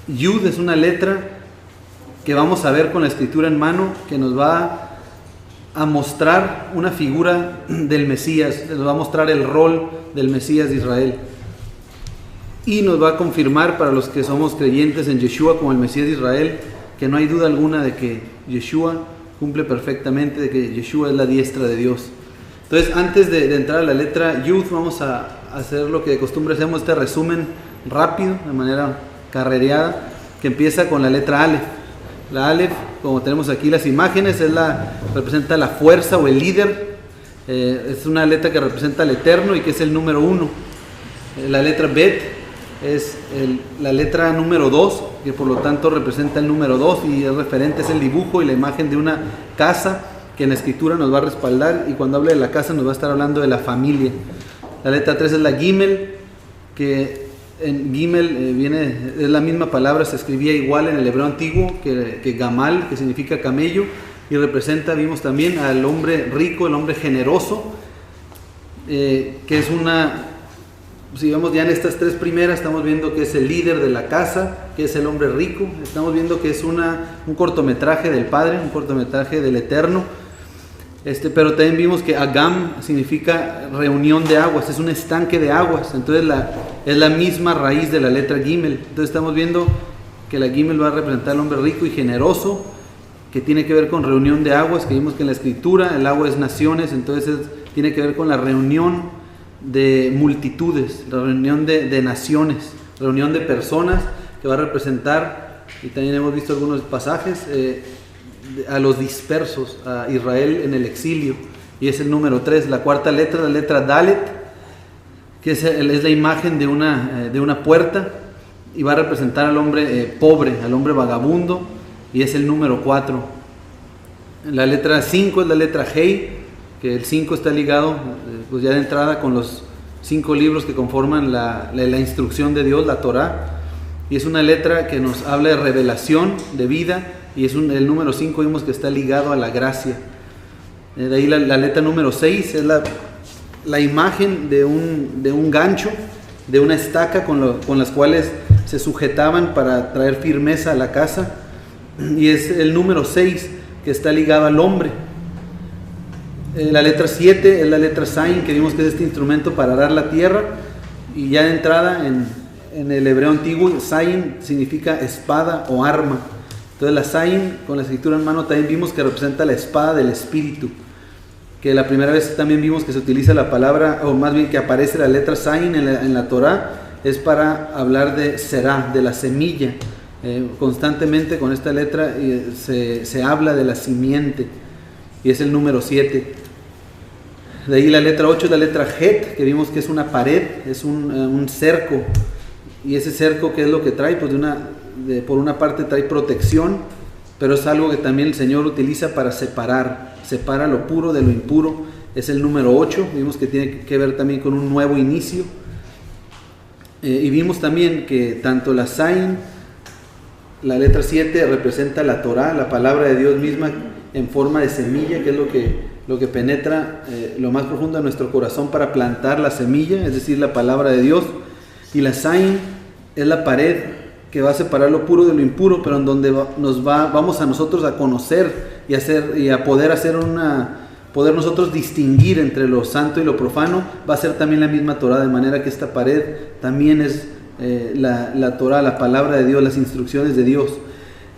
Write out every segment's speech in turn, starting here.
Yud es una letra que vamos a ver con la escritura en mano, que nos va a mostrar una figura del Mesías, nos va a mostrar el rol del Mesías de Israel. Y nos va a confirmar para los que somos creyentes en Yeshua como el Mesías de Israel, que no hay duda alguna de que Yeshua cumple perfectamente, de que Yeshua es la diestra de Dios. Entonces, antes de entrar a la letra Yud, vamos a hacer lo que de costumbre hacemos, este resumen rápido, de manera carrereada, que empieza con la letra Aleph. La Aleph, como tenemos aquí las imágenes, representa la fuerza o el líder. Es una letra que representa al Eterno y que es el número 1. La letra Bet es la letra número 2, que por lo tanto representa el número 2 y es referente, es el dibujo y la imagen de una casa que en la escritura nos va a respaldar, y cuando hable de la casa nos va a estar hablando de la familia. La letra 3 es la Gimel, que en Gimel es la misma palabra, se escribía igual en el hebreo antiguo que Gamal, que significa camello, y representa, vimos también, al hombre rico, el hombre generoso, que es si vemos ya en estas tres primeras, estamos viendo que es el líder de la casa, que es el hombre rico. Estamos viendo que es un cortometraje del Padre, un cortometraje del Eterno. Pero también vimos que Agam significa reunión de aguas, es un estanque de aguas. Entonces es la misma raíz de la letra Gimel. Entonces estamos viendo que la Gimel va a representar al hombre rico y generoso, que tiene que ver con reunión de aguas, que vimos que en la escritura el agua es naciones, entonces tiene que ver con la reunión de multitudes, la reunión de naciones, reunión de personas, que va a representar, y también hemos visto algunos pasajes, a los dispersos, a Israel en el exilio, y es el número 3. La cuarta letra, la letra Dalet, que es la imagen de una puerta, y va a representar al hombre pobre, al hombre vagabundo, y es el número 4. La letra 5 es la letra Hei, que el 5 está ligado, pues ya de entrada, con los 5 libros que conforman la instrucción de Dios, la Torá, y es una letra que nos habla de revelación, de vida, y es el número 5 vimos que está ligado a la gracia. De ahí la letra número 6 es la imagen de un gancho, de una estaca con las cuales se sujetaban para traer firmeza a la casa, y es el número 6 que está ligado al hombre. La letra 7 es la letra Zain, que vimos que es este instrumento para arar la tierra, y ya de entrada en el hebreo antiguo, Zain significa espada o arma. Entonces la Zain, con la escritura en mano, también vimos que representa la espada del Espíritu, que la primera vez también vimos que se utiliza la palabra, o más bien que aparece la letra Zain en la Torá, es para hablar de Será, de la semilla. Constantemente con esta letra se habla de la simiente, y es el número 7. De ahí la letra 8 es la letra Het, que vimos que es una pared, es un cerco, y ese cerco, ¿qué es lo que trae? Pues por una parte trae protección, pero es algo que también el Señor utiliza para separa lo puro de lo impuro. Es el número 8, vimos que tiene que ver también con un nuevo inicio, y vimos también que tanto la Zain, la letra 7, representa la Torá, la palabra de Dios misma en forma de semilla, que es lo que penetra lo más profundo de nuestro corazón para plantar la semilla, es decir, la palabra de Dios. Y la Zain es la pared que va a separar lo puro de lo impuro, pero en donde vamos a nosotros a conocer y a poder nosotros distinguir entre lo santo y lo profano. Va a ser también la misma Torá, de manera que esta pared también es la Torá, la palabra de Dios, las instrucciones de Dios.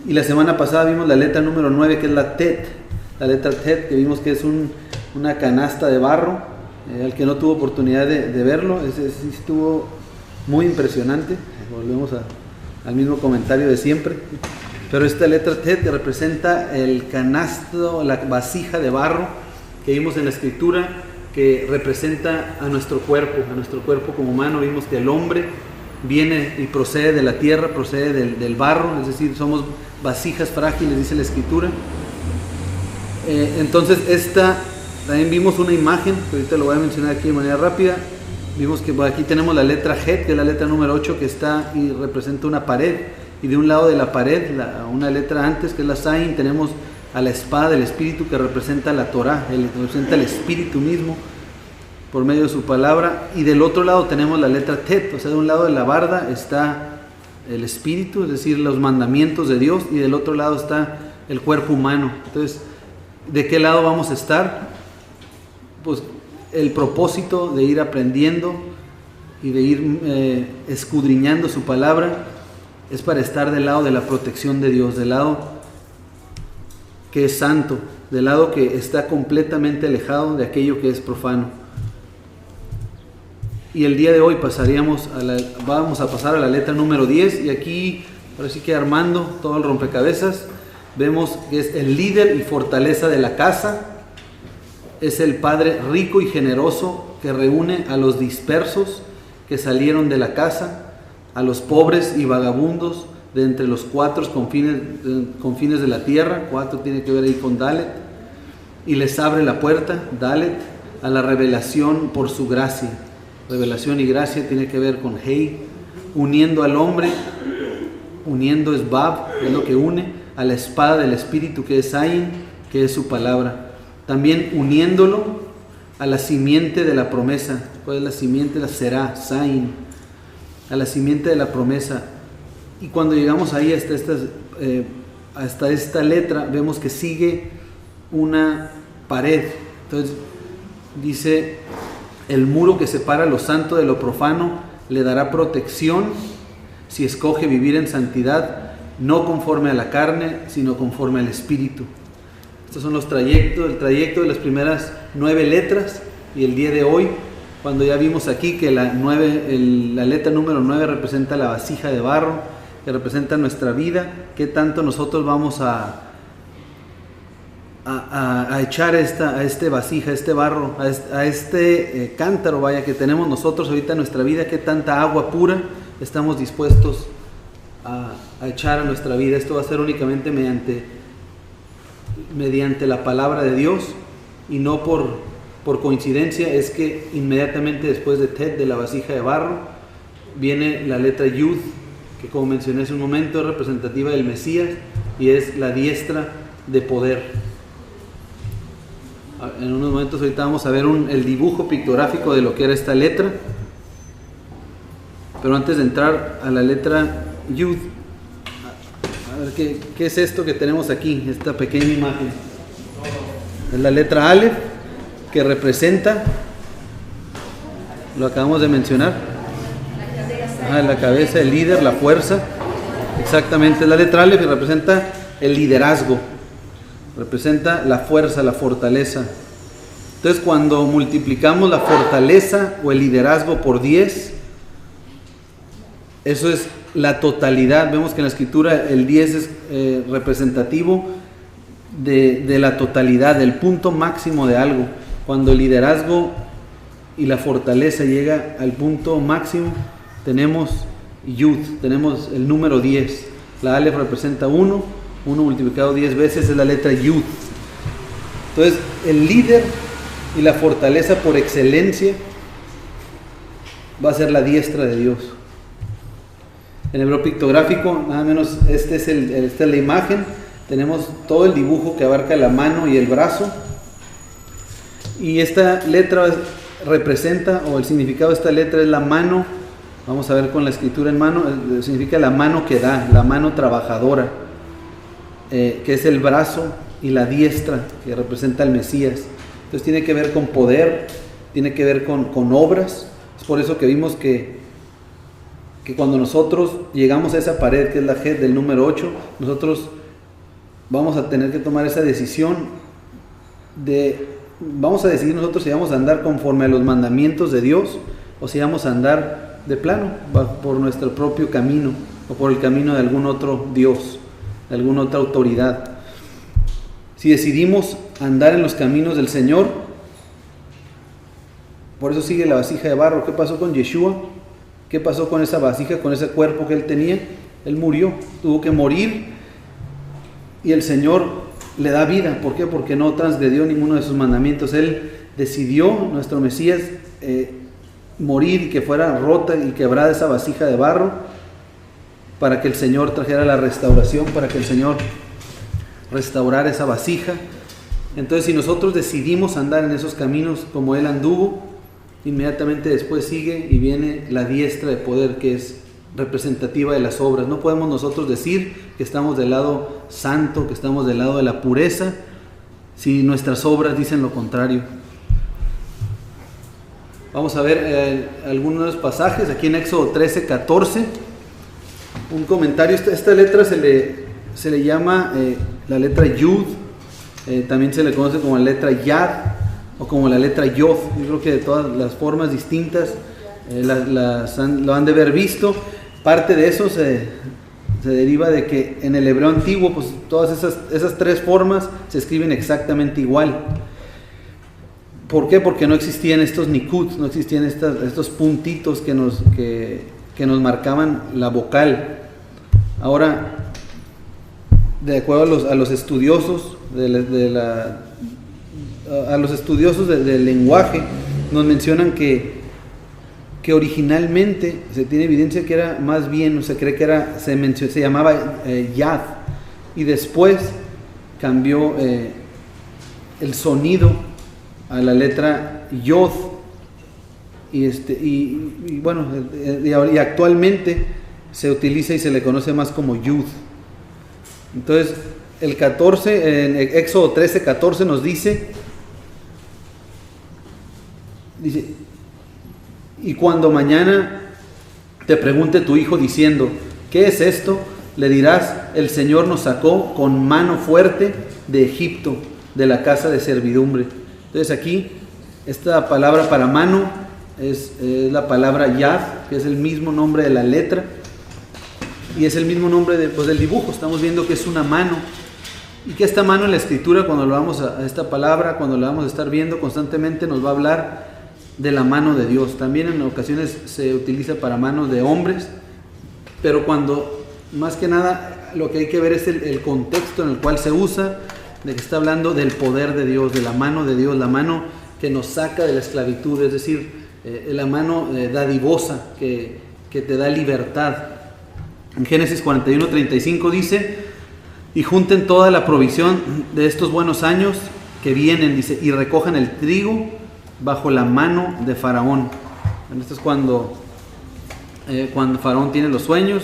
Y la semana pasada vimos la letra número 9, que es la Tet, la letra Tet, que vimos que es una canasta de barro. Al que no tuvo oportunidad de verlo, ese sí estuvo muy impresionante. Volvemos al mismo comentario de siempre, pero esta letra Tet representa el canasto, la vasija de barro que vimos en la escritura, que representa a nuestro cuerpo como humano. Vimos que el hombre viene y procede de la tierra, procede del barro, es decir, somos vasijas frágiles, dice la escritura. Entonces también vimos una imagen, que ahorita lo voy a mencionar aquí de manera rápida. Vimos que aquí tenemos la letra Het, que es la letra número 8, que está y representa una pared, y de un lado de la pared, una letra antes, que es la Zain, tenemos a la espada del Espíritu, que representa la Torá, representa el Espíritu mismo por medio de su palabra. Y del otro lado tenemos la letra Tet, o sea, de un lado de la barda está el espíritu, es decir, los mandamientos de Dios, y del otro lado está el cuerpo humano. Entonces, ¿de qué lado vamos a estar? Pues el propósito de ir aprendiendo y de ir escudriñando su palabra es para estar del lado de la protección de Dios, del lado que es santo, del lado que está completamente alejado de aquello que es profano. Y el día de hoy vamos a pasar a la letra número 10, y aquí, ahora sí que armando todo el rompecabezas, vemos que es el líder y fortaleza de la casa, es el Padre rico y generoso que reúne a los dispersos que salieron de la casa, a los pobres y vagabundos de entre los cuatro confines de la tierra. 4 tiene que ver ahí con Dalet, y les abre la puerta, Dalet, a la revelación por su gracia. Revelación y gracia tiene que ver con Hei, uniendo al hombre, uniendo es Bab, es lo que une, a la espada del Espíritu que es Ain, que es su palabra. También uniéndolo a la simiente de la promesa. ¿Cuál es la simiente? La Será, Sain, a la simiente de la promesa. Y cuando llegamos ahí hasta esta letra, vemos que sigue una pared. Entonces dice: el muro que separa lo santo de lo profano le dará protección si escoge vivir en santidad, no conforme a la carne, sino conforme al Espíritu. Estos son el trayecto de las primeras 9 letras, y el día de hoy, cuando ya vimos aquí que la letra número 9 representa la vasija de barro, que representa nuestra vida, qué tanto nosotros vamos a echar a este vasija, a este barro, a este cántaro, vaya, que tenemos nosotros ahorita en nuestra vida, qué tanta agua pura estamos dispuestos a echar a nuestra vida. Esto va a ser únicamente mediante la palabra de Dios, y no por coincidencia. Es que inmediatamente después de Tet, de la vasija de barro, viene la letra Yud, que como mencioné hace un momento es representativa del Mesías y es la diestra de poder. En unos momentos ahorita vamos a ver el dibujo pictográfico de lo que era esta letra, pero antes de entrar a la letra Yud, a ver qué es esto que tenemos aquí, esta pequeña imagen. Es la letra Aleph, que representa, lo acabamos de mencionar, la cabeza, el líder, la fuerza. Exactamente, la letra Aleph, que representa el liderazgo, representa la fuerza, la fortaleza. Entonces, cuando multiplicamos la fortaleza o el liderazgo por 10, eso es la totalidad. Vemos que en la escritura el 10 es representativo de la totalidad, del punto máximo de algo. Cuando el liderazgo y la fortaleza llega al punto máximo, tenemos Yud, tenemos el número 10. La Aleph representa 1 multiplicado 10 veces es la letra Yud. Entonces, el líder y la fortaleza por excelencia va a ser la diestra de Dios. En hebreo pictográfico, nada menos, esta es la imagen. Tenemos todo el dibujo que abarca la mano y el brazo. Y esta letra representa, o el significado de esta letra es la mano. Vamos a ver con la escritura en mano, significa la mano que da, la mano trabajadora, que es el brazo, y la diestra, que representa al Mesías. Entonces tiene que ver con poder, tiene que ver con obras. Es por eso que vimos que cuando nosotros llegamos a esa pared, que es la G del número 8, nosotros vamos a tener que tomar esa decisión vamos a decidir nosotros si vamos a andar conforme a los mandamientos de Dios, o si vamos a andar de plano por nuestro propio camino, o por el camino de algún otro Dios, de alguna otra autoridad. Si decidimos andar en los caminos del Señor, por eso sigue la vasija de barro. ¿Qué pasó con Yeshua? ¿Qué pasó con esa vasija, con ese cuerpo que él tenía? Él murió, tuvo que morir, y el Señor le da vida. ¿Por qué? Porque no transgredió ninguno de sus mandamientos. Él decidió, nuestro Mesías, morir y que fuera rota y quebrada esa vasija de barro, para que el Señor trajera la restauración, para que el Señor restaurara esa vasija. Entonces, si nosotros decidimos andar en esos caminos como Él anduvo, inmediatamente después sigue y viene la diestra de poder, que es representativa de las obras. No podemos nosotros decir que estamos del lado santo, que estamos del lado de la pureza, si nuestras obras dicen lo contrario. Vamos a ver algunos pasajes aquí en Éxodo 13, 14. Un comentario. Esta letra se le llama la letra Yud, también se le conoce como la letra Yad o como la letra Yod. Yo creo que de todas las formas distintas lo han de haber visto. Parte de eso se deriva de que en el hebreo antiguo, pues todas esas tres formas se escriben exactamente igual. ¿Por qué? Porque no existían estos nikud, no existían estos puntitos que nos marcaban la vocal. Ahora, de acuerdo a los estudiosos del lenguaje, nos mencionan que originalmente se tiene evidencia que era más bien, se cree que se llamaba Yad, y después cambió el sonido a la letra Yod, y bueno, y actualmente se utiliza y se le conoce más como Yud. Entonces, el 14, en Éxodo 13, 14 nos dice, y cuando mañana te pregunte tu hijo diciendo, ¿qué es esto?, le dirás, el Señor nos sacó con mano fuerte de Egipto, de la casa de servidumbre. Entonces aquí, esta palabra para mano es la palabra Yad, que es el mismo nombre de la letra, y es el mismo nombre del dibujo. Estamos viendo que es una mano, y que esta mano en la escritura, cuando lo vamos a esta palabra, cuando la vamos a estar viendo constantemente, nos va a hablar de la mano de Dios. También en ocasiones se utiliza para manos de hombres, pero cuando, más que nada, lo que hay que ver es el contexto en el cual se usa, de que está hablando del poder de Dios, de la mano de Dios, la mano que nos saca de la esclavitud, es decir, la mano dadivosa que te da libertad. En Génesis 41, 35 dice, y junten toda la provisión de estos buenos años que vienen, dice, y recojan el trigo bajo la mano de Faraón. Esto es cuando Faraón tiene los sueños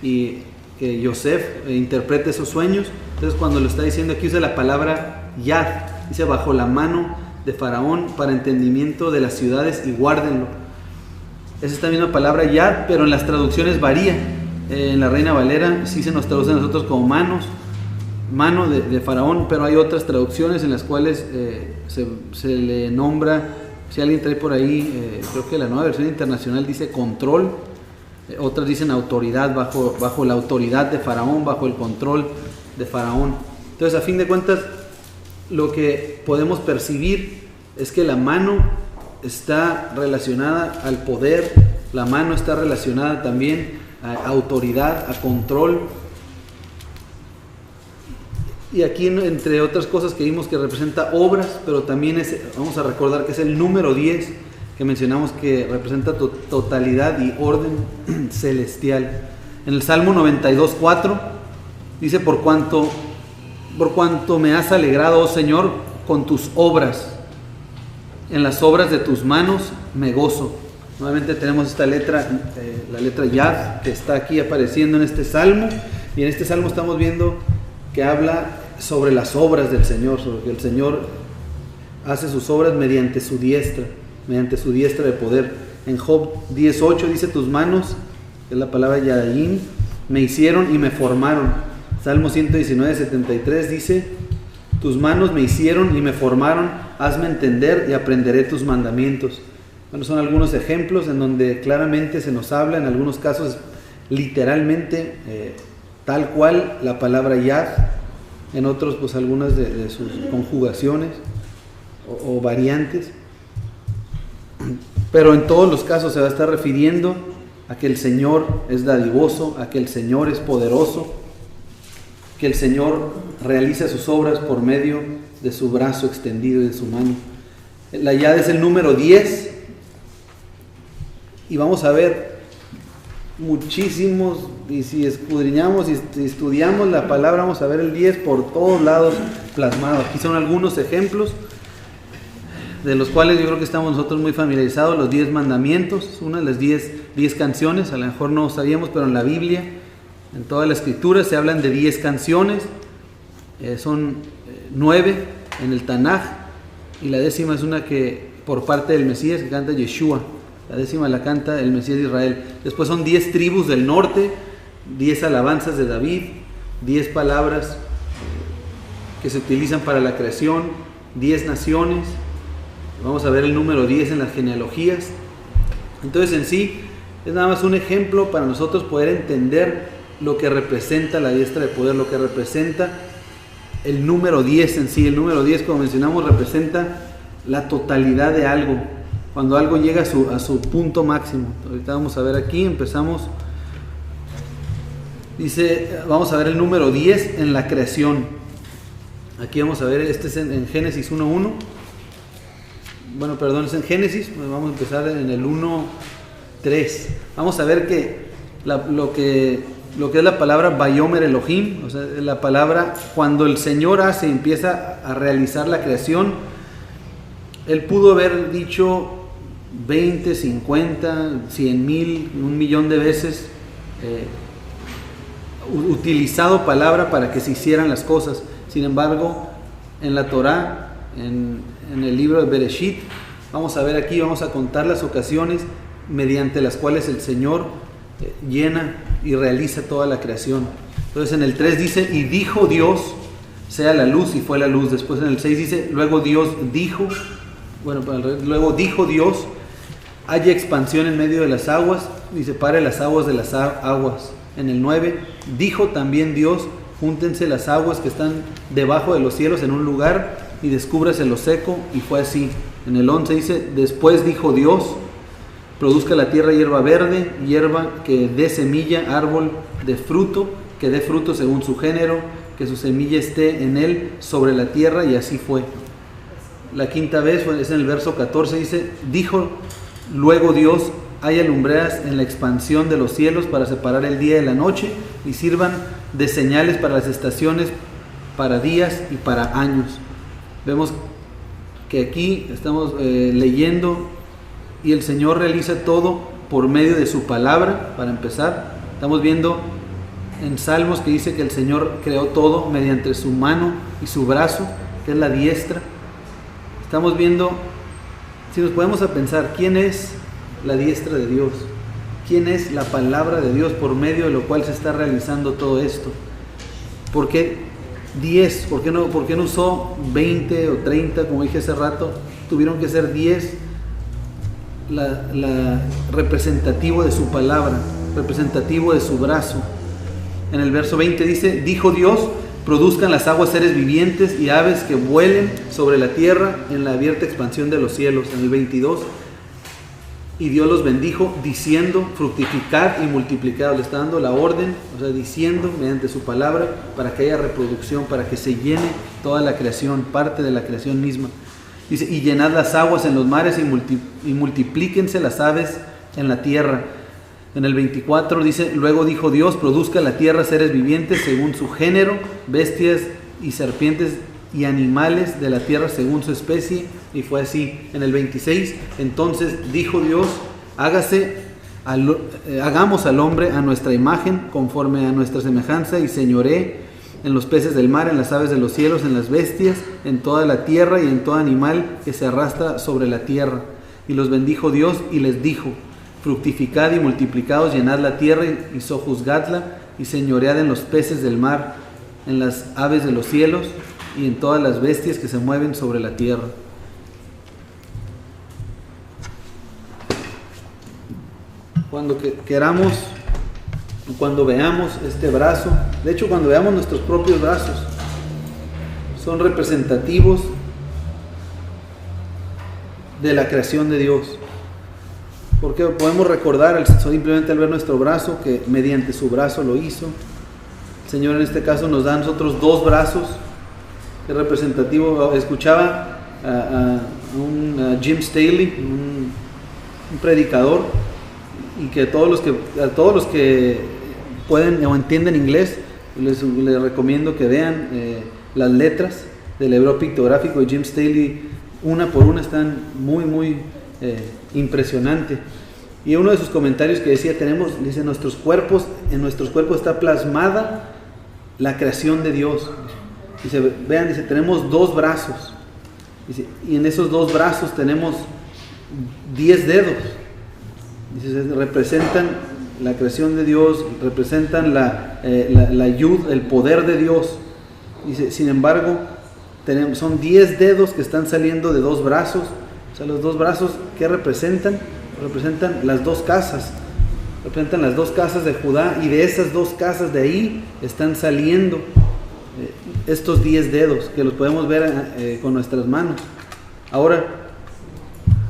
y que Yosef interpreta esos sueños. Entonces, cuando lo está diciendo aquí, usa la palabra Yad, dice bajo la mano de Faraón para entendimiento de las ciudades, y guárdenlo. Es esta misma palabra Yad, pero en las traducciones varía. En la Reina Valera sí se nos traduce a nosotros como mano de Faraón, pero hay otras traducciones en las cuales se le nombra, si alguien trae por ahí, creo que la Nueva Versión Internacional dice control, otras dicen autoridad, bajo la autoridad de Faraón, bajo el control de Faraón. Entonces, a fin de cuentas, lo que podemos percibir es que la mano está relacionada al poder, la mano está relacionada también a autoridad, a control. Y aquí, entre otras cosas que vimos, que representa obras, pero también vamos a recordar que es el número 10 que mencionamos, que representa totalidad y orden celestial. En el Salmo 92:4 dice, por cuanto me has alegrado, oh Señor, con tus obras, en las obras de tus manos me gozo. Nuevamente tenemos esta letra, la letra Yad, que está aquí apareciendo en este Salmo, y en este Salmo estamos viendo que habla sobre las obras del Señor, sobre que el Señor hace sus obras mediante su diestra de poder. En Job 10:8 dice, tus manos, que es la palabra Yadayim, me hicieron y me formaron. Salmo 119:73 dice, tus manos me hicieron y me formaron, hazme entender y aprenderé tus mandamientos. Bueno, son algunos ejemplos en donde claramente se nos habla, en algunos casos literalmente, tal cual la palabra Yad, en otros pues algunas de sus conjugaciones o variantes, pero en todos los casos se va a estar refiriendo a que el Señor es dadivoso, a que el Señor es poderoso, que el Señor realiza sus obras por medio de su brazo extendido y de su mano. La Yad es el número 10, y vamos a ver muchísimos, y si escudriñamos y estudiamos la palabra, vamos a ver el 10 por todos lados plasmado. Aquí son algunos ejemplos de los cuales yo creo que estamos nosotros muy familiarizados. Los 10 mandamientos, una de las 10 10 canciones, a lo mejor no sabíamos, pero en la Biblia, en toda la escritura se hablan de 10 canciones, son 9 en el Tanaj, y la 10ª es una que por parte del Mesías que canta Yeshua, la 10ª la canta el Mesías de Israel. Después son 10 tribus del norte, 10 alabanzas de David, 10 palabras que se utilizan para la creación, 10 naciones. Vamos a ver el número 10 en las genealogías. Entonces en sí es nada más un ejemplo para nosotros poder entender lo que representa la diestra de poder, lo que representa el número 10 en sí. El número 10, como mencionamos, representa la totalidad de algo, cuando algo llega a su punto máximo. Ahorita vamos a ver aquí, empezamos. Dice, vamos a ver el número 10 en la creación. Aquí vamos a ver, este es en Génesis 1.1. Bueno, perdón, es en Génesis. Vamos a empezar en el 1.3. Vamos a ver que lo que es la palabra Vayomer Elohim, o sea, la palabra cuando el Señor hace y empieza a realizar la creación. Él pudo haber dicho 20, 50, 100,000, 1,000,000 de veces, utilizado palabra para que se hicieran las cosas. Sin embargo, en la Torá, en el libro de Bereshit, vamos a ver aquí, vamos a contar las ocasiones mediante las cuales el Señor llena y realiza toda la creación. Entonces en el 3 dice, y dijo Dios, sea la luz, y fue la luz. Después en el 6 dice, luego Dios dijo, luego dijo Dios, haya expansión en medio de las aguas, y separe las aguas de las aguas. En el 9, dijo también Dios, júntense las aguas que están debajo de los cielos en un lugar, y descúbrase lo seco, y fue así. En el 11 dice, después dijo Dios, produzca la tierra hierba verde, hierba que dé semilla, árbol de fruto, que dé fruto según su género, que su semilla esté en él sobre la tierra, y así fue. La quinta vez es en el verso 14, dice, dijo luego Dios, haya lumbreras en la expansión de los cielos para separar el día de la noche, y sirvan de señales para las estaciones, para días y para años. Vemos que aquí estamos leyendo, y el Señor realiza todo por medio de su palabra. Para empezar, estamos viendo en Salmos que dice que el Señor creó todo mediante su mano y su brazo, que es la diestra. Estamos viendo, si nos podemos a pensar, ¿quién es la diestra de Dios? ¿Quién es la palabra de Dios por medio de lo cual se está realizando todo esto? ¿Por qué 10? ¿Por qué no usó 20 o 30 como dije hace rato? Tuvieron que ser 10 la representativo de su palabra, representativo de su brazo. En el verso 20 dice, dijo Dios, produzcan las aguas seres vivientes y aves que vuelen sobre la tierra en la abierta expansión de los cielos. En el 22, y Dios los bendijo diciendo, fructificad y multiplicad. Le está dando la orden, o sea, diciendo mediante su palabra, para que haya reproducción, para que se llene toda la creación, parte de la creación misma. Dice, y llenad las aguas en los mares y multiplíquense las aves en la tierra. En el 24 dice, luego dijo Dios, produzca la tierra seres vivientes según su género, bestias y serpientes y animales de la tierra según su especie, y fue así. En el 26, entonces dijo Dios, hagamos al hombre a nuestra imagen, conforme a nuestra semejanza, y señoree en los peces del mar, en las aves de los cielos, en las bestias, en toda la tierra y en todo animal que se arrastra sobre la tierra. Y los bendijo Dios y les dijo, fructificad y multiplicaos, llenad la tierra y sojuzgadla, y señoread en los peces del mar, en las aves de los cielos y en todas las bestias que se mueven sobre la tierra. Cuando queramos, cuando veamos este brazo, de hecho cuando veamos nuestros propios brazos, son representativos de la creación de Dios. Porque podemos recordar simplemente al ver nuestro brazo que mediante su brazo lo hizo. El Señor en este caso nos da a nosotros dos brazos. Es representativo. Escuchaba a Jim Staley, un predicador, y que a todos los que pueden o entienden inglés, les recomiendo que vean las letras del hebreo pictográfico de Jim Staley, una por una, están muy impresionante. Y uno de sus comentarios que decía, dice, en nuestros cuerpos está plasmada la creación de Dios. Dice, vean, dice, tenemos 2 brazos. Dice, y en esos 2 brazos tenemos 10 dedos. Dice, representan la creación de Dios, representan la yud, el poder de Dios. Dice, sin embargo, son 10 dedos que están saliendo de 2 brazos. O sea, los 2 brazos, ¿qué representan? Representan las 2 casas. Representan las 2 casas de Judá, y de esas 2 casas de ahí están saliendo estos 10 dedos, que los podemos ver con nuestras manos. Ahora,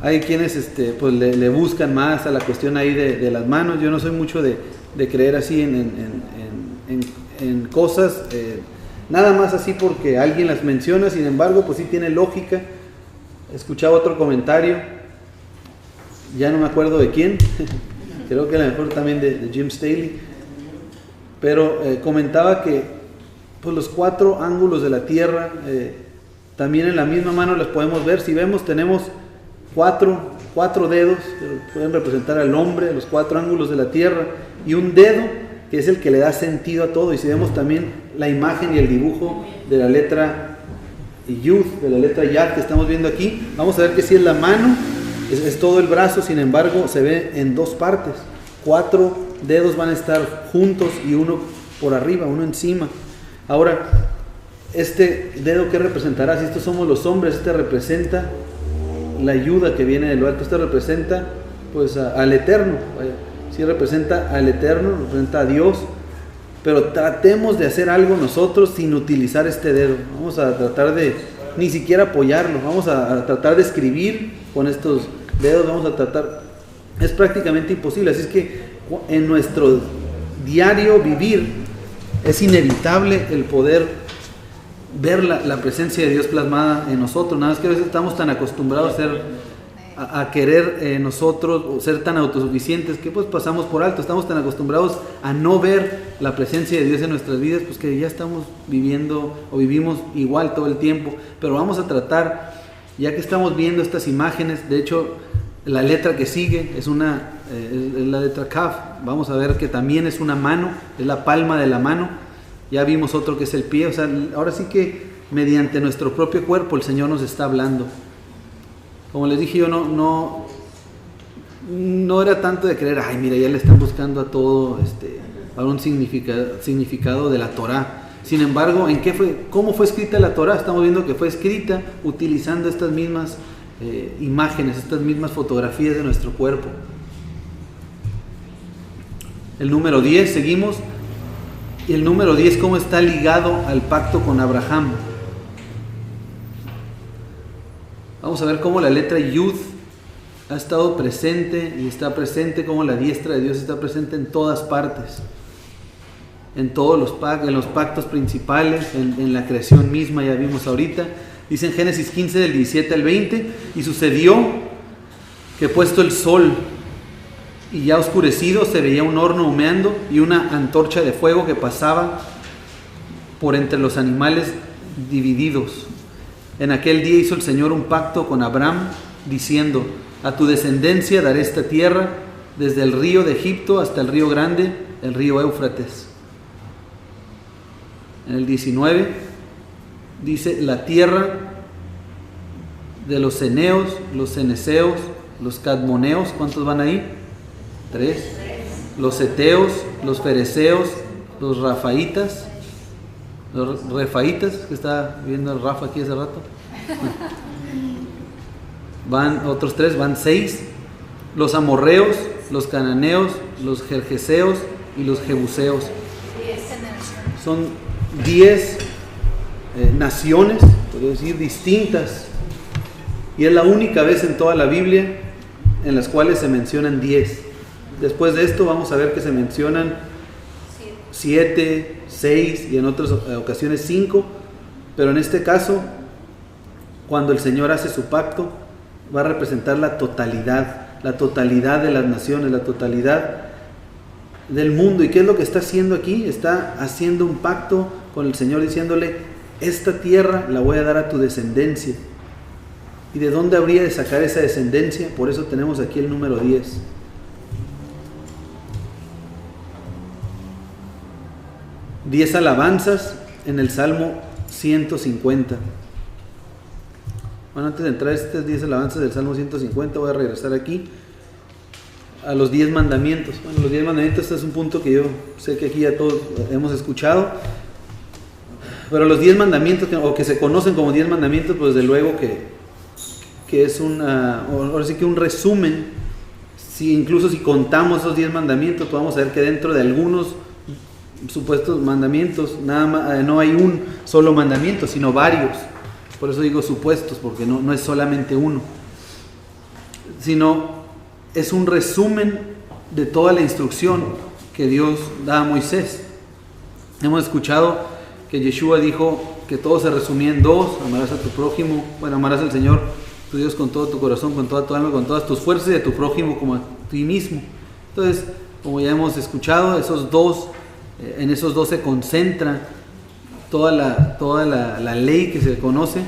hay quienes pues le buscan más a la cuestión ahí de las manos. Yo no soy mucho de creer así en cosas, nada más así porque alguien las menciona. Sin embargo, pues sí tiene lógica. Escuchaba otro comentario, ya no me acuerdo de quién, creo que a lo mejor también de Jim Staley, pero comentaba que pues los 4 ángulos de la tierra, también en la misma mano las podemos ver. Si vemos, tenemos 4 dedos que pueden representar al hombre, los 4 ángulos de la tierra, y un dedo que es el que le da sentido a todo. Y si vemos también la imagen y el dibujo de la letra Yud, de la letra Yad que estamos viendo aquí, vamos a ver que si es la mano, es todo el brazo. Sin embargo, se ve en 2 partes. 4 dedos van a estar juntos y uno por arriba, uno encima. Ahora, este dedo, ¿qué representará? Si estos somos los hombres, este representa la ayuda que viene de lo alto. Este representa pues al Eterno. Sí, representa al Eterno, representa a Dios. Pero tratemos de hacer algo nosotros sin utilizar este dedo. Vamos a tratar de ni siquiera apoyarlo. Vamos a tratar de escribir con estos dedos. Vamos a tratar. Es prácticamente imposible. Así es que en nuestro diario vivir es inevitable el poder ver la presencia de Dios plasmada en nosotros. Nada más que a veces estamos tan acostumbrados a querer nosotros o ser tan autosuficientes que pues pasamos por alto. Estamos tan acostumbrados a no ver la presencia de Dios en nuestras vidas, pues que ya estamos viviendo o vivimos igual todo el tiempo. Pero vamos a tratar, ya que estamos viendo estas imágenes, de hecho la letra que sigue es la letra Kaf. Vamos a ver que también es una mano, es la palma de la mano. Ya vimos otro que es el pie. O sea, ahora sí que mediante nuestro propio cuerpo el Señor nos está hablando. Como les dije, yo no era tanto de creer, ay, mira, ya le están buscando a todo para un significado de la Torá. Sin embargo, ¿cómo fue escrita la Torá? Estamos viendo que fue escrita utilizando estas mismas imágenes, estas mismas fotografías de nuestro cuerpo. El número 10, seguimos. Y el número 10, ¿cómo está ligado al pacto con Abraham? Vamos a ver cómo la letra Yud ha estado presente y está presente, como la diestra de Dios está presente en todas partes. En todos los pactos principales, en la creación misma, ya vimos ahorita. Dice en Génesis 15 del 17 al 20, y sucedió que puesto el sol y ya oscurecido, se veía un horno humeando y una antorcha de fuego que pasaba por entre los animales divididos. En aquel día hizo el Señor un pacto con Abraham, diciendo: a tu descendencia daré esta tierra, desde el río de Egipto hasta el río grande, el río Éufrates. En el 19 dice: la tierra de los ceneos, los ceneseos, los cadmoneos. ¿Cuántos van ahí? 3. Los heteos, los fereceos, los rafaitas, los refaitas, que está viendo el Rafa aquí hace rato. Van otros 3, van 6. Los amorreos, los cananeos, los jerjeseos y los jebuseos. Son 10 naciones, podría decir, distintas. Y es la única vez en toda la Biblia en las cuales se mencionan 10. Después de esto vamos a ver que se mencionan 7, 6 y en otras ocasiones 5. Pero en este caso, cuando el Señor hace su pacto, va a representar la totalidad de las naciones, la totalidad del mundo. ¿Y qué es lo que está haciendo aquí? Está haciendo un pacto con el Señor, diciéndole: esta tierra la voy a dar a tu descendencia. ¿Y de dónde habría de sacar esa descendencia? Por eso tenemos aquí el número 10. 10 alabanzas en el Salmo 150. Bueno, antes de entrar a estas 10 alabanzas del Salmo 150, voy a regresar aquí a los 10 mandamientos. Bueno, los 10 mandamientos, este es un punto que yo sé que aquí ya todos hemos escuchado, pero los 10 mandamientos, o que se conocen como 10 mandamientos, pues desde luego que es ahora sí que un resumen. Incluso si contamos esos 10 mandamientos, pues vamos a ver que dentro de algunos supuestos mandamientos, nada más, no hay un solo mandamiento, sino varios. Por eso digo supuestos, porque no es solamente uno, sino es un resumen de toda la instrucción que Dios da a Moisés. Hemos escuchado que Yeshua dijo que todo se resumía en dos: amarás a tu prójimo, amarás al Señor tu Dios con todo tu corazón, con toda tu alma, con todas tus fuerzas, y a tu prójimo como a ti mismo. Entonces, como ya hemos escuchado, en esos dos se concentra toda la ley que se conoce.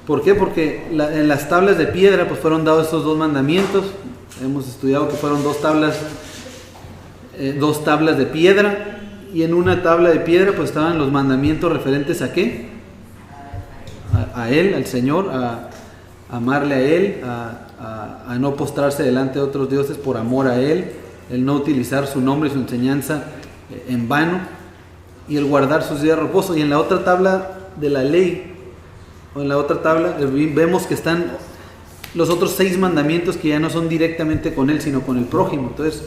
¿Por qué? Porque en las tablas de piedra pues fueron dados estos 2 mandamientos. Hemos estudiado que fueron 2 tablas de piedra, y en una tabla de piedra pues estaban los mandamientos referentes ¿a qué? A Él, al Señor, a amarle a Él, a no postrarse delante de otros dioses por amor a Él, el no utilizar su nombre y su enseñanza en vano, y el guardar sus días de reposo. Y en la otra tabla de la ley, o en la otra tabla, vemos que están los otros 6 mandamientos que ya no son directamente con Él, sino con el prójimo. Entonces,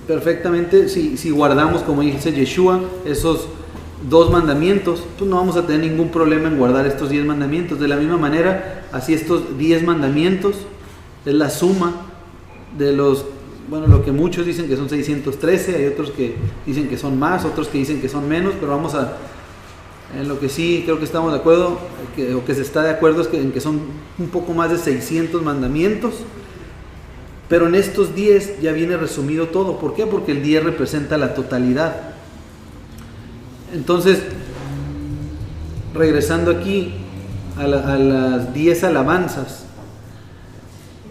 perfectamente, si guardamos, como dice Yeshua, esos 2 mandamientos, pues no vamos a tener ningún problema en guardar estos 10 mandamientos. De la misma manera, así estos 10 mandamientos es la suma de lo que muchos dicen que son 613, hay otros que dicen que son más, otros que dicen que son menos, pero en lo que sí creo que estamos de acuerdo, o que se está de acuerdo, es en que son un poco más de 600 mandamientos, pero en estos 10 ya viene resumido todo. ¿Por qué? Porque el 10 representa la totalidad. Entonces, regresando aquí a las 10 alabanzas,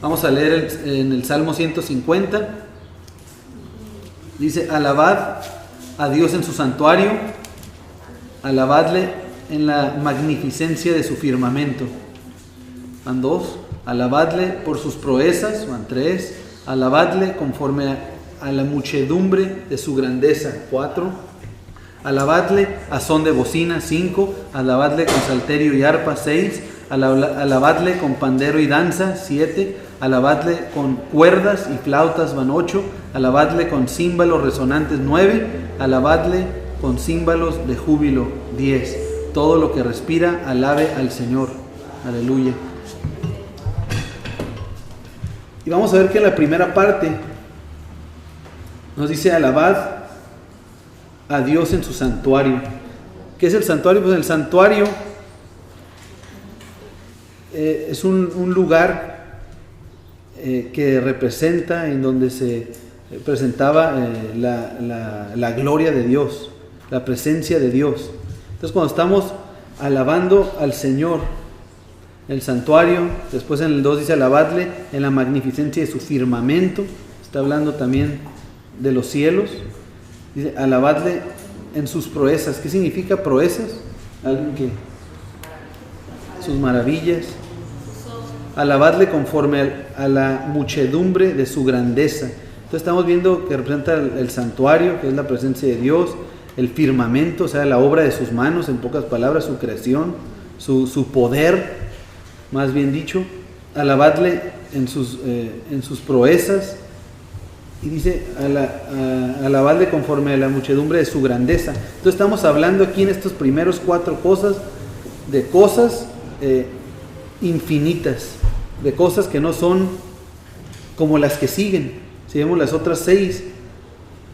vamos a leer en el Salmo 150, dice: alabad a Dios en su santuario, alabadle en la magnificencia de su firmamento. Van 2, alabadle por sus proezas. Van 3, alabadle conforme a la muchedumbre de su grandeza. 4, alabadle a son de bocina. 5, alabadle con salterio y arpa. 6, alabadle con pandero y danza. 7, alabadle con cuerdas y flautas. Van 8, alabadle con címbalos resonantes. 9, alabadle con címbalos de júbilo. 10, todo lo que respira alabe al Señor. Aleluya. Y vamos a ver que en la primera parte nos dice: alabad a Dios en su santuario. ¿Qué es el santuario? Pues el santuario es un lugar que representa, en donde se presentaba la gloria de Dios, la presencia de Dios. Entonces, cuando estamos alabando al Señor, el santuario, después en el 2 dice: alabadle en la magnificencia de su firmamento. Está hablando también de los cielos. Dice: alabadle en sus proezas. ¿Qué significa proezas? Alguien que sus maravillas. Alabadle conforme a la muchedumbre de su grandeza. Entonces estamos viendo que representa el santuario, que es la presencia de Dios, el firmamento, o sea, la obra de sus manos, en pocas palabras, su creación, su poder, más bien dicho. Alabadle en sus proezas. Y dice: alabadle conforme a la muchedumbre de su grandeza. Entonces estamos hablando aquí en estos primeros 4 cosas, de cosas infinitas, de cosas que no son como las que siguen. Si vemos las otras 6,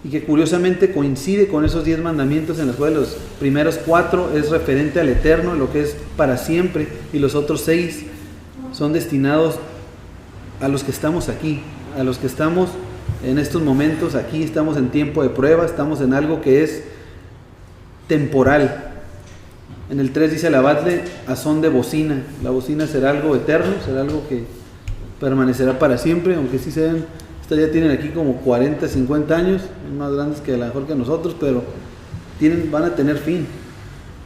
y que curiosamente coincide con esos 10 mandamientos, en los cuales los primeros 4 es referente al eterno, lo que es para siempre, y los otros 6 son destinados a los que estamos aquí, a los que estamos en estos momentos aquí. Estamos en tiempo de prueba, estamos en algo que es temporal. En el 3 dice: alabadle a son de bocina. La bocina será algo eterno, será algo que permanecerá para siempre, aunque sí se ven, estas ya tienen aquí como 40, 50 años, más grandes que a lo mejor que nosotros, pero van a tener fin.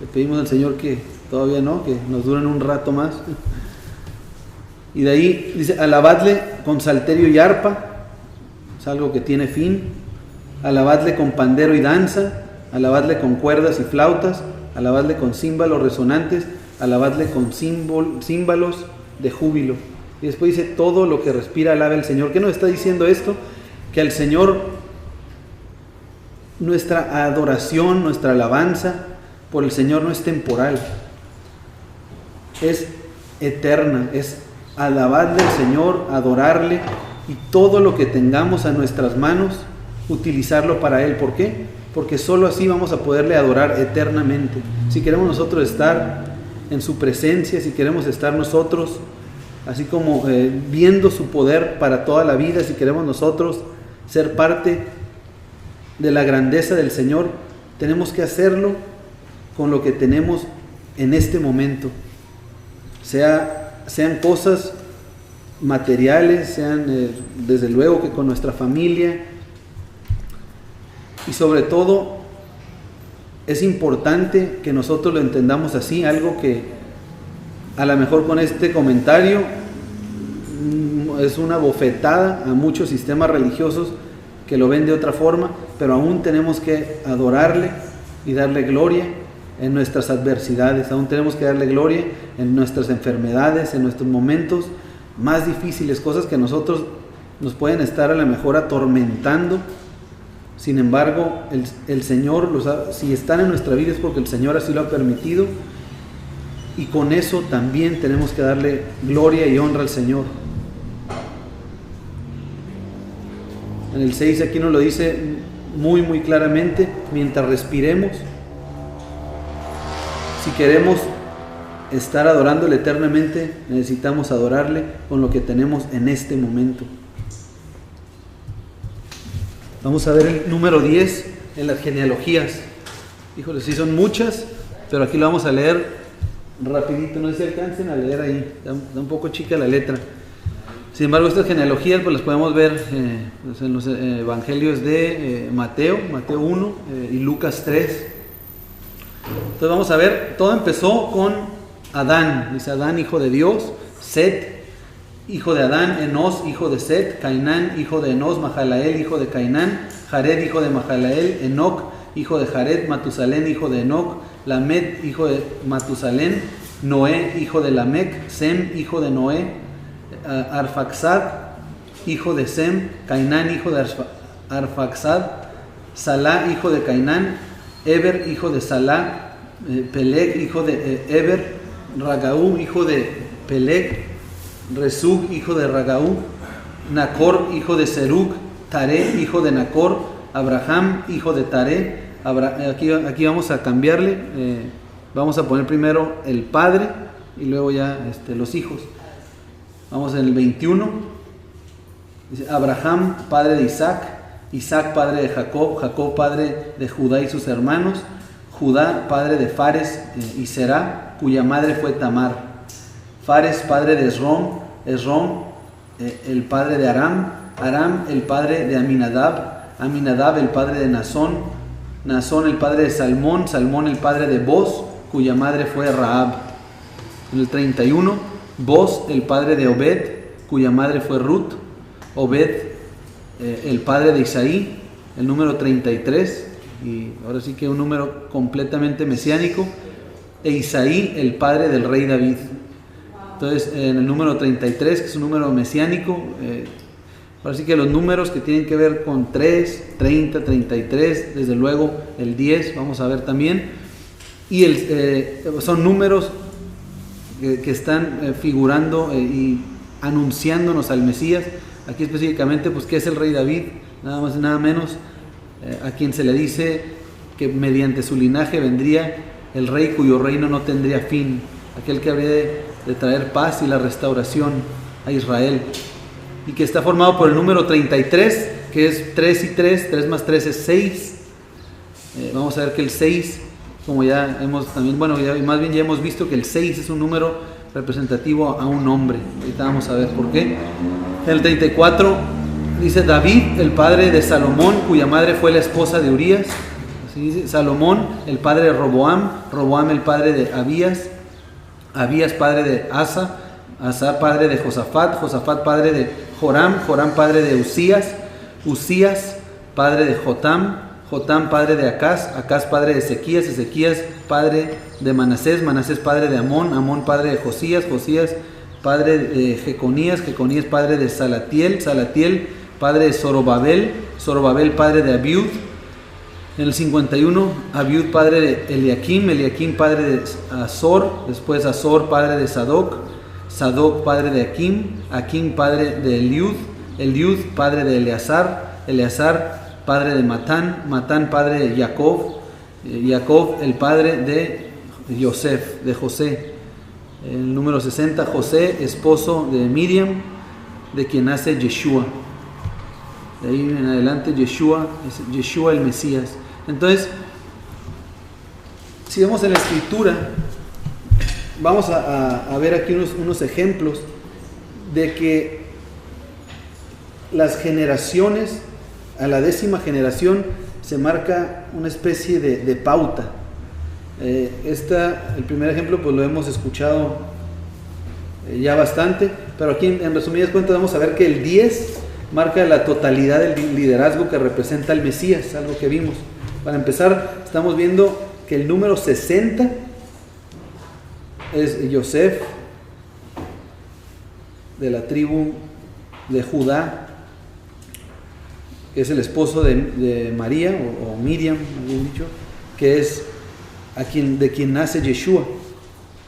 Le pedimos al Señor que todavía no, que nos duren un rato más. Y de ahí dice, alabadle con salterio y arpa, es algo que tiene fin. Alabadle con pandero y danza, alabadle con cuerdas y flautas, alabadle con címbalos resonantes, alabadle con címbalos de júbilo. Y después dice, todo lo que respira alabe al Señor. ¿Qué nos está diciendo esto? Que al Señor nuestra adoración, nuestra alabanza por el Señor no es temporal, es eterna, es alabarle al Señor, adorarle, y todo lo que tengamos a nuestras manos, utilizarlo para Él. ¿Por qué? Porque solo así vamos a poderle adorar eternamente. Si queremos nosotros estar en su presencia, si queremos estar nosotros así como viendo su poder para toda la vida, si queremos nosotros ser parte de la grandeza del Señor, tenemos que hacerlo con lo que tenemos en este momento. Sean cosas materiales, sean desde luego que con nuestra familia, y sobre todo es importante que nosotros lo entendamos así, algo que a lo mejor con este comentario es una bofetada a muchos sistemas religiosos que lo ven de otra forma, pero aún tenemos que adorarle y darle gloria en nuestras adversidades, aún tenemos que darle gloria en nuestras enfermedades, en nuestros momentos más difíciles, cosas que a nosotros nos pueden estar a lo mejor atormentando. Sin embargo, el Señor, si están en nuestra vida es porque el Señor así lo ha permitido, y con eso también tenemos que darle gloria y honra al Señor. En el 6 aquí nos lo dice muy muy claramente, mientras respiremos, si queremos estar adorándole eternamente, necesitamos adorarle con lo que tenemos en este momento. Vamos a ver el número 10 en las genealogías. Híjole, sí son muchas, pero aquí lo vamos a leer rapidito, no sé si alcancen a leer ahí, da un poco chica la letra. Sin embargo, estas genealogías pues las podemos ver en los evangelios de Mateo 1 y Lucas 3. Entonces vamos a ver, todo empezó con Adán, dice Adán, hijo de Dios, Set, hijo de Adán, Enos, hijo de Set, Cainán, hijo de Enos, Mahalael, hijo de Cainán, Jared, hijo de Mahalael, Enoc, hijo de Jared, Matusalén, hijo de Enoc, Lamed, hijo de Matusalén, Noé, hijo de Lamec, Sem, hijo de Noé, Arfaxad, hijo de Sem, Cainán, hijo de Arfaxad, Salá, hijo de Cainán, Eber, hijo de Salá, Peleg, hijo de Eber, Ragaú, hijo de Peleg, Resug, hijo de Ragaú, Nacor, hijo de Serug, Taré, hijo de Nacor, Abraham, hijo de Taré. Aquí vamos a cambiarle, vamos a poner primero el padre y luego ya los hijos. Vamos en el 21, dice Abraham, padre de Isaac, Isaac, padre de Jacob, Jacob, padre de Judá y sus hermanos, Judá, padre de Fares y Será, cuya madre fue Tamar, Fares, padre de Esrom, Esrom, el padre de Aram, Aram, el padre de Aminadab, Aminadab, el padre de Nazón, Nazón, el padre de Salmón, Salmón, el padre de Boz, cuya madre fue Rahab. En el 31, Boz, el padre de Obed, cuya madre fue Ruth, Obed, el padre de Isaí, el número 33, y ahora sí que un número completamente mesiánico, e Isaí, el padre del rey David. Entonces, en el número 33, que es un número mesiánico, ahora sí que los números que tienen que ver con 3, 30, 33, desde luego el 10, vamos a ver también, y son números que están figurando y anunciándonos al Mesías. Aquí específicamente, pues, ¿qué es el rey David? Nada más y nada menos, a quien se le dice que mediante su linaje vendría el rey cuyo reino no tendría fin, aquel que habría de traer paz y la restauración a Israel, y que está formado por el número 33, que es 3 y 3, 3 más 3 es 6. Vamos a ver que el 6, como ya hemos también, más bien ya hemos visto que el 6 es un número representativo a un hombre. Ahorita vamos a ver por qué. El 34 dice David, el padre de Salomón, cuya madre fue la esposa de Urías. así dice. Salomón, el padre de Roboam, Roboam el padre de Abías, Abías padre de Asa, Asa padre de Josafat, Josafat padre de Joram, Joram padre de Usías, Usías padre de Jotam, Jotam padre de Acaz, Acaz padre de Ezequías, Ezequías padre de Manasés, Manasés padre de Amón, Amón padre de Josías, Josías padre de Jeconías, Jeconías padre de Salatiel, Salatiel padre de Zorobabel, Zorobabel padre de Abiud. En el 51, Abiud padre de Eliakim, Eliakim padre de Azor, después Azor padre de Sadoc, Sadoc padre de Akim, Akim padre de Eliud, Eliud padre de Eleazar, Eleazar padre de Matán, Matán padre de Jacob, Jacob el padre de Yosef, de José. El número 60, José, esposo de Miriam, de quien nace Yeshua. De ahí en adelante Yeshua, es Yeshua el Mesías. Entonces, si vemos en la escritura, vamos a ver aquí unos ejemplos de que las generaciones, a la 10ª generación, se marca una especie de pauta. El primer ejemplo pues lo hemos escuchado ya bastante, pero aquí en resumidas cuentas vamos a ver que el 10 marca la totalidad del liderazgo que representa el Mesías, algo que vimos. Para empezar, estamos viendo que el número 60 es Yosef, de la tribu de Judá, que es el esposo de María, o Miriam, bien dicho, que es de quien nace Yeshua.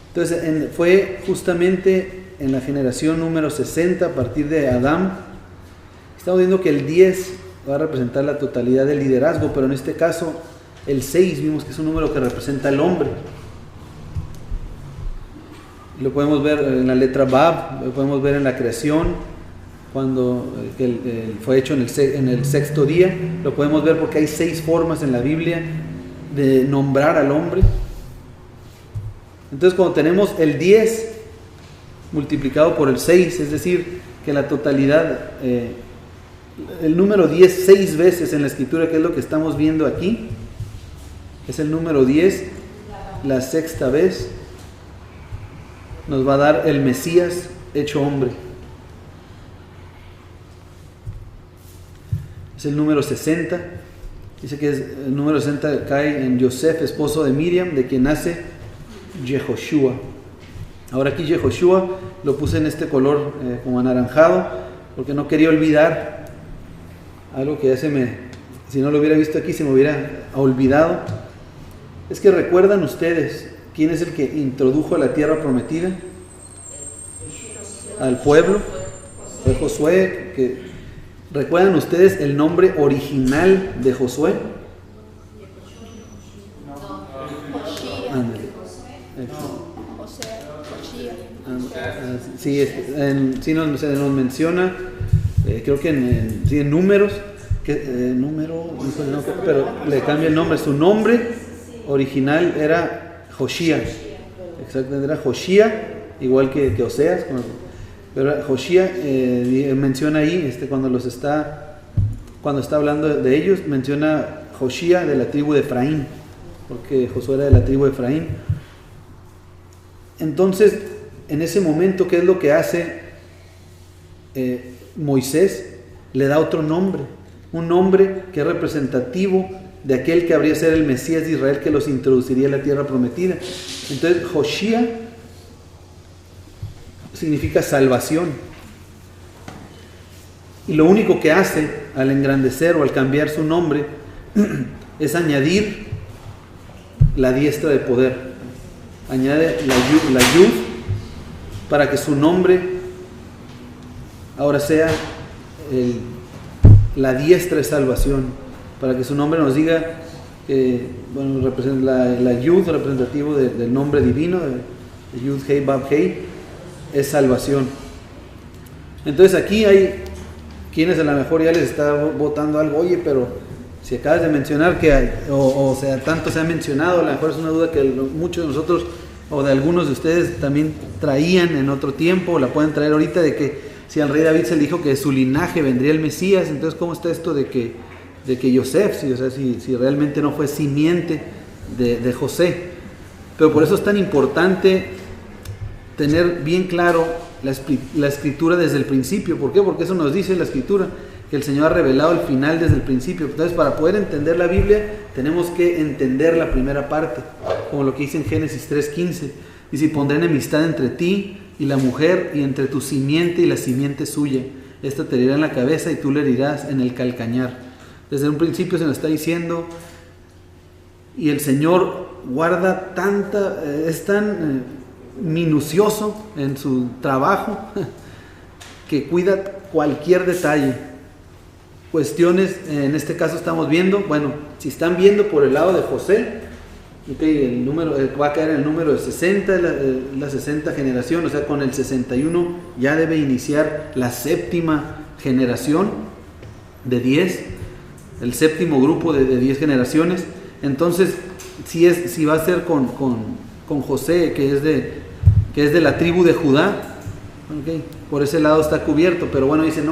Entonces, fue justamente en la generación número 60, a partir de Adán. Estamos viendo que el 10 va a representar la totalidad del liderazgo, pero en este caso el 6 vimos que es un número que representa al hombre. Lo podemos ver en la letra Bab, lo podemos ver en la creación, cuando fue hecho en el 6º día. Lo podemos ver porque hay 6 formas en la Biblia de nombrar al hombre. Entonces, cuando tenemos el 10 multiplicado por el 6, es decir, que la totalidad, el número 10 6 veces en la escritura, que es lo que estamos viendo aquí, es el número 10, la 6ª vez, nos va a dar el Mesías hecho hombre. Es el número 60. Dice que el número 60 cae en Yosef, esposo de Miriam, de quien nace Yehoshua. Ahora aquí Yehoshua lo puse en este color como anaranjado, porque no quería olvidar algo que ya si no lo hubiera visto aquí se me hubiera olvidado. Es que recuerdan ustedes quién es el que introdujo a la tierra prometida al pueblo. Fue Josué. ¿Recuerdan ustedes el nombre original de Josué? Sí nos menciona, creo que en Números, pero le cambia el nombre. Su nombre original era Joshía, exactamente, era Joshía, igual que Oseas, pero Joshía menciona ahí, cuando está hablando de ellos, menciona Joshía de la tribu de Efraín, porque Josué era de la tribu de Efraín. Entonces, en ese momento, ¿qué es lo que hace Moisés? Le da otro nombre, un nombre que es representativo de aquel que habría de ser el Mesías de Israel, que los introduciría a la tierra prometida. Entonces, Joshía significa salvación. Y lo único que hace al engrandecer o al cambiar su nombre es añadir la diestra de poder. Añade la yud para que su nombre ahora sea la diestra de salvación, para que su nombre nos diga que representa la yud, representativo del nombre divino, de Yud Hei Bab Hei, es salvación. Entonces aquí hay quienes a lo mejor ya les está botando algo, oye, pero si acabas de mencionar que o sea, tanto se ha mencionado, a lo mejor es una duda que muchos de nosotros o de algunos de ustedes también traían en otro tiempo, o la pueden traer ahorita, de que si al rey David se le dijo que de su linaje vendría el Mesías, entonces ¿cómo está esto de que de que Yosef, si realmente no fue simiente de José. Pero por eso es tan importante tener bien claro la escritura desde el principio. ¿Por qué? Porque eso nos dice la escritura, que el Señor ha revelado el final desde el principio. Entonces, para poder entender la Biblia, tenemos que entender la primera parte, como lo que dice en Génesis 3:15. Dice: pondré enemistad entre ti y la mujer, y entre tu simiente y la simiente suya. Esta te herirá en la cabeza y tú le herirás en el calcañar. Desde un principio se nos está diciendo, y el Señor guarda es tan minucioso en su trabajo que cuida cualquier detalle. Cuestiones, en este caso estamos viendo, bueno, si están viendo por el lado de José, el número va a caer en el número de 60, la 60 generación, o sea, con el 61 ya debe iniciar la séptima generación de 10, el séptimo grupo de 10 generaciones. Entonces, si va a ser con José, que es de la tribu de Judá, okay, por ese lado está cubierto. Pero bueno, dice,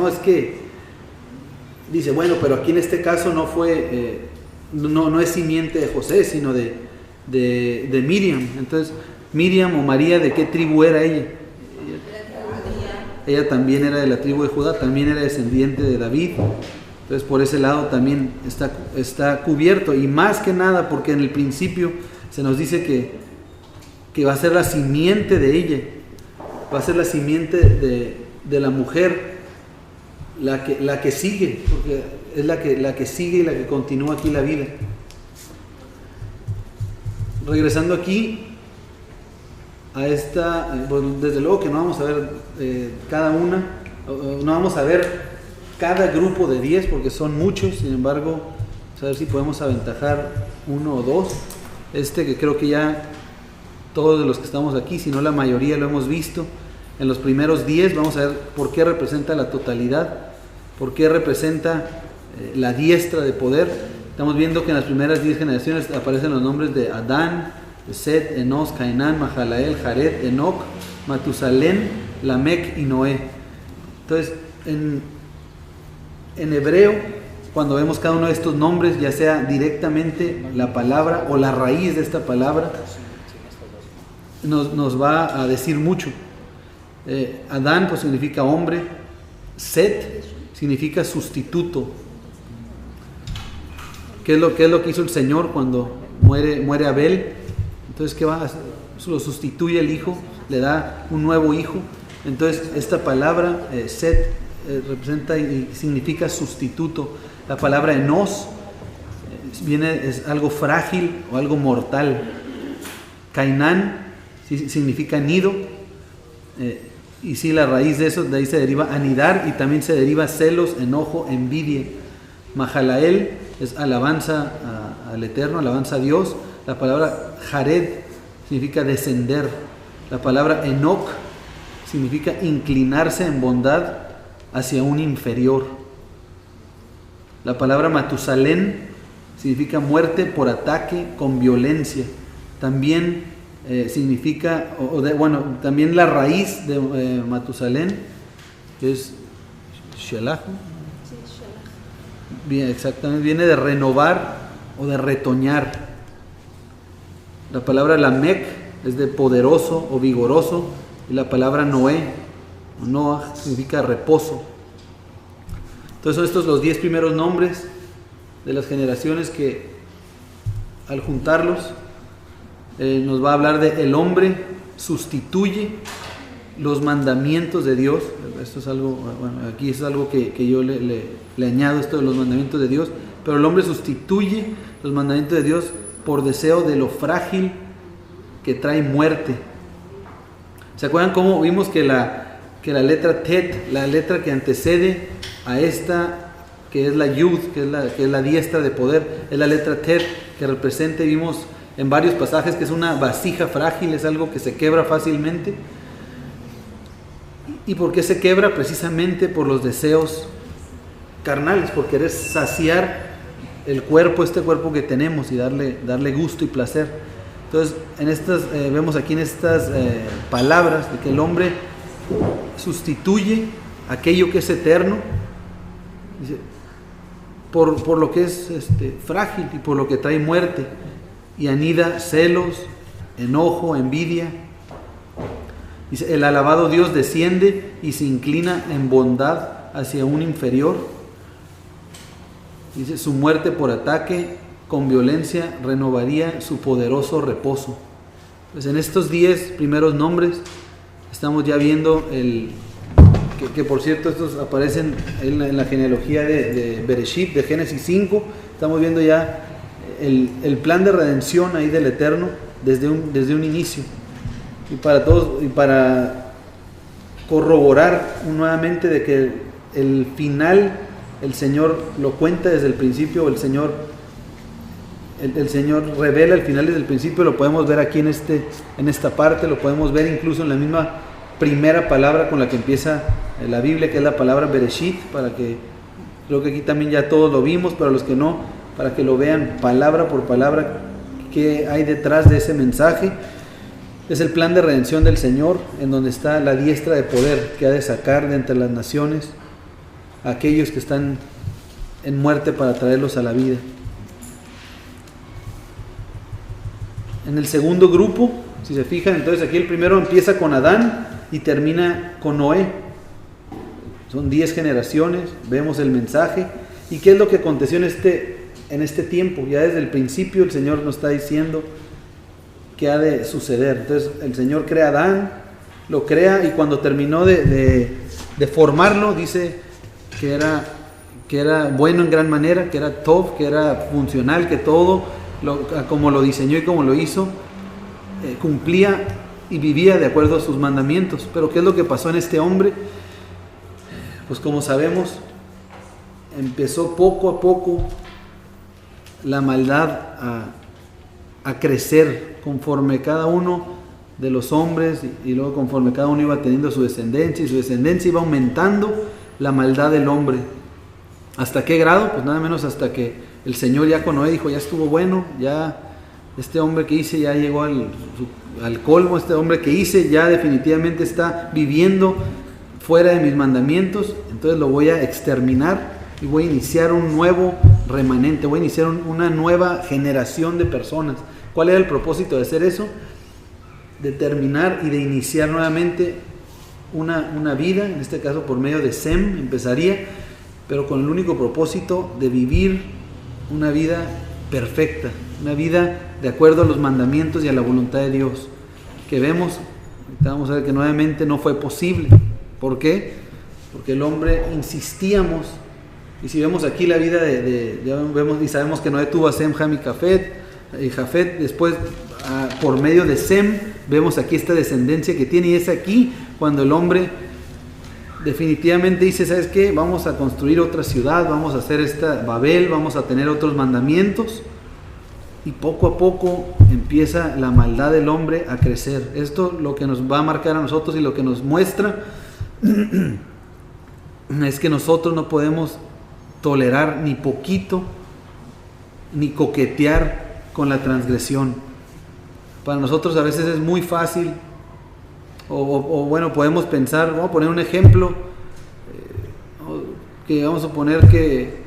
bueno, pero aquí en este caso no fue, no es simiente de José, sino de Miriam. Entonces, Miriam o María, ¿de qué tribu era ella? Ella también era de la tribu de Judá, también era descendiente de David. Entonces, por ese lado también está cubierto. Y más que nada, porque en el principio se nos dice que va a ser la simiente de ella, va a ser la simiente de la mujer, la que sigue, porque es la que sigue y la que continúa aquí la vida. Regresando aquí a esta, bueno, desde luego que no vamos a ver cada una, no vamos a ver cada grupo de 10 porque son muchos. Sin embargo, a ver si podemos aventajar uno o dos. Que creo que ya todos de los que estamos aquí, si no la mayoría, lo hemos visto. En los primeros 10 vamos a ver por qué representa la totalidad, por qué representa la diestra de poder. Estamos viendo que en las primeras 10 generaciones aparecen los nombres de Adán, Set, Enos, Cainán, Mahalael, Jared, Enoc, Matusalén, Lamec y Noé. Entonces, en hebreo, cuando vemos cada uno de estos nombres, ya sea directamente la palabra o la raíz de esta palabra, nos va a decir mucho. Adán pues significa hombre, Set significa sustituto. ¿Qué es lo que hizo el Señor cuando muere Abel? Entonces, ¿qué va? Lo sustituye el hijo, le da un nuevo hijo. Entonces, esta palabra Set representa y significa sustituto. La palabra Enos es algo frágil o algo mortal. Cainán significa nido, y sí, la raíz de eso, de ahí se deriva anidar, y también se deriva celos, enojo, envidia. Mahalael es alabanza al Eterno, alabanza a Dios. La palabra Jared significa descender. La palabra Enoc significa inclinarse en bondad hacia un inferior. La palabra Matusalén significa muerte por ataque con violencia. También significa, también la raíz de Matusalén, que es Shelach. Bien, exactamente, viene de renovar o de retoñar. La palabra Lamec es de poderoso o vigoroso, y la palabra Noé o Noah significa reposo. Entonces, son estos los 10 primeros nombres de las generaciones que, al juntarlos, nos va a hablar de el hombre sustituye los mandamientos de Dios. Esto es algo, aquí es algo que yo le añado, esto de los mandamientos de Dios. Pero el hombre sustituye los mandamientos de Dios por deseo de lo frágil que trae muerte. ¿Se acuerdan cómo vimos que la letra Tet, la letra que antecede a esta, que es la Yud, que es la diestra de poder, es la letra Tet, que representa, vimos en varios pasajes, que es una vasija frágil, es algo que se quebra fácilmente? ¿Y por qué se quebra? Precisamente por los deseos carnales, por querer saciar el cuerpo, este cuerpo que tenemos, y darle gusto y placer. Entonces, vemos aquí en estas palabras de que el hombre sustituye aquello que es eterno. Dice, por lo que es frágil y por lo que trae muerte, y anida celos, enojo, envidia. Dice, el alabado Dios desciende y se inclina en bondad hacia un inferior. Dice, su muerte por ataque con violencia renovaría su poderoso reposo. Pues en estos 10 primeros nombres estamos ya viendo que por cierto estos aparecen en la genealogía de Bereshit, de Génesis 5. Estamos viendo ya el plan de redención ahí del Eterno desde un inicio. Y para todos, y para corroborar nuevamente de que el final el Señor lo cuenta desde el principio, el Señor revela el final desde el principio, lo podemos ver aquí en esta parte, lo podemos ver incluso en la misma primera palabra con la que empieza la Biblia, que es la palabra Bereshit, para que, creo que aquí también ya todos lo vimos, para los que no, para que lo vean palabra por palabra, qué hay detrás de ese mensaje. Es el plan de redención del Señor, en donde está la diestra de poder que ha de sacar de entre las naciones a aquellos que están en muerte para traerlos a la vida. En el segundo grupo, si se fijan, entonces aquí el primero empieza con Adán y termina con Noé. Son 10 generaciones, vemos el mensaje. ¿Y qué es lo que aconteció en este tiempo? Ya desde el principio el Señor nos está diciendo que ha de suceder. Entonces el Señor crea a Adán, lo crea, y cuando terminó de formarlo, dice que era bueno en gran manera, que era top, que era funcional, que todo, como lo diseñó y como lo hizo, cumplía y vivía de acuerdo a sus mandamientos. Pero ¿qué es lo que pasó en este hombre? Pues como sabemos, empezó poco a poco la maldad a crecer conforme cada uno de los hombres, y luego conforme cada uno iba teniendo su descendencia, y su descendencia iba aumentando la maldad del hombre. ¿Hasta qué grado? Pues nada menos hasta que el Señor ya con Noé dijo, ya estuvo bueno, ya este hombre que hice ya llegó al colmo, este hombre que hice ya definitivamente está viviendo fuera de mis mandamientos, entonces lo voy a exterminar y voy a iniciar un nuevo remanente, voy a iniciar una nueva generación de personas. ¿Cuál era el propósito de hacer eso? De terminar y de iniciar nuevamente una vida, en este caso por medio de Sem empezaría, pero con el único propósito de vivir una vida perfecta, una vida de acuerdo a los mandamientos y a la voluntad de Dios, que vemos, vamos a ver que nuevamente no fue posible. ¿Por qué? Porque el hombre insistíamos, y si vemos aquí la vida ya vemos y sabemos que Noé tuvo a Sem, Ham y Jafet, después por medio de Sem vemos aquí esta descendencia que tiene, y es aquí cuando el hombre definitivamente dice, ¿sabes qué? Vamos a construir otra ciudad, vamos a hacer esta Babel, vamos a tener otros mandamientos, y poco a poco empieza la maldad del hombre a crecer. Esto lo que nos va a marcar a nosotros y lo que nos muestra es que nosotros no podemos tolerar ni poquito, ni coquetear con la transgresión. Para nosotros a veces es muy fácil, o bueno, podemos pensar, vamos a poner un ejemplo, que vamos a suponer que,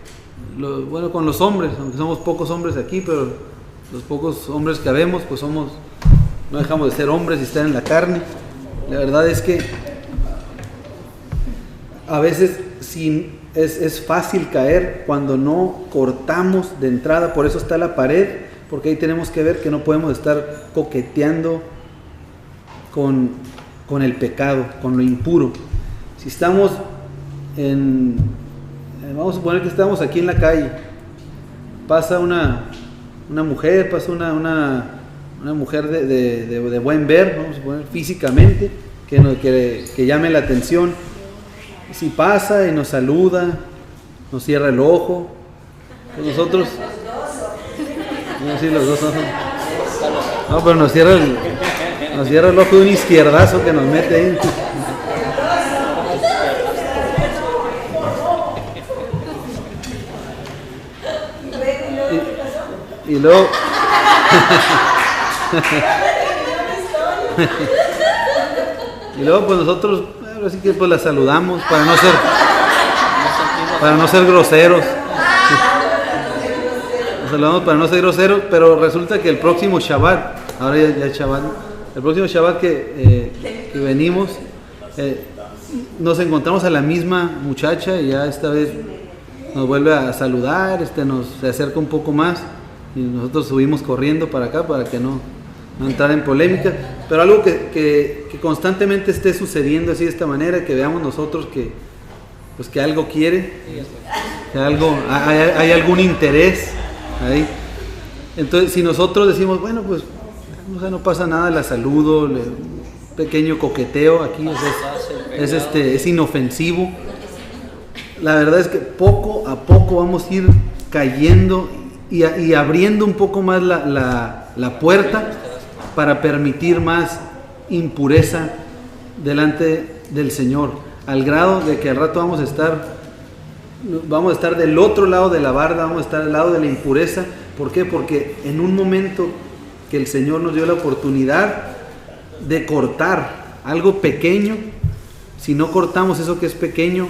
bueno, con los hombres, aunque somos pocos hombres aquí, pero los pocos hombres que habemos, pues no dejamos de ser hombres y estar en la carne. La verdad es que a veces es fácil caer cuando no cortamos de entrada, por eso está la pared, porque ahí tenemos que ver que no podemos estar coqueteando con el pecado, con lo impuro. Si estamos vamos a suponer que estamos aquí en la calle, pasa una mujer, pasa una mujer de buen ver, vamos a suponer físicamente, que llame la atención. Si pasa y nos saluda, nos cierra el ojo, pues nosotros, no, sí, los dos no, pero nos cierra el ojo de un izquierdazo que nos mete ahí. Y luego y luego pues nosotros así que pues la saludamos para no ser groseros. saludamos para no ser groseros, pero resulta que el próximo Shabbat, ahora ya es Shabbat, el próximo Shabbat que venimos, nos encontramos a la misma muchacha y ya esta vez nos vuelve a saludar, se acerca un poco más y nosotros subimos corriendo para acá para que no entrar en polémica, pero algo que constantemente esté sucediendo así de esta manera, que veamos nosotros que algo quiere, que hay algún interés ahí. Entonces, si nosotros decimos, bueno, pues no pasa nada, la saludo, pequeño coqueteo aquí, es inofensivo. La verdad es que poco a poco vamos a ir cayendo y abriendo un poco más la puerta para permitir más impureza delante del Señor, al grado de que al rato vamos a estar del otro lado de la barda, vamos a estar al lado de la impureza. ¿Por qué? Porque en un momento que el Señor nos dio la oportunidad de cortar algo pequeño, si no cortamos eso que es pequeño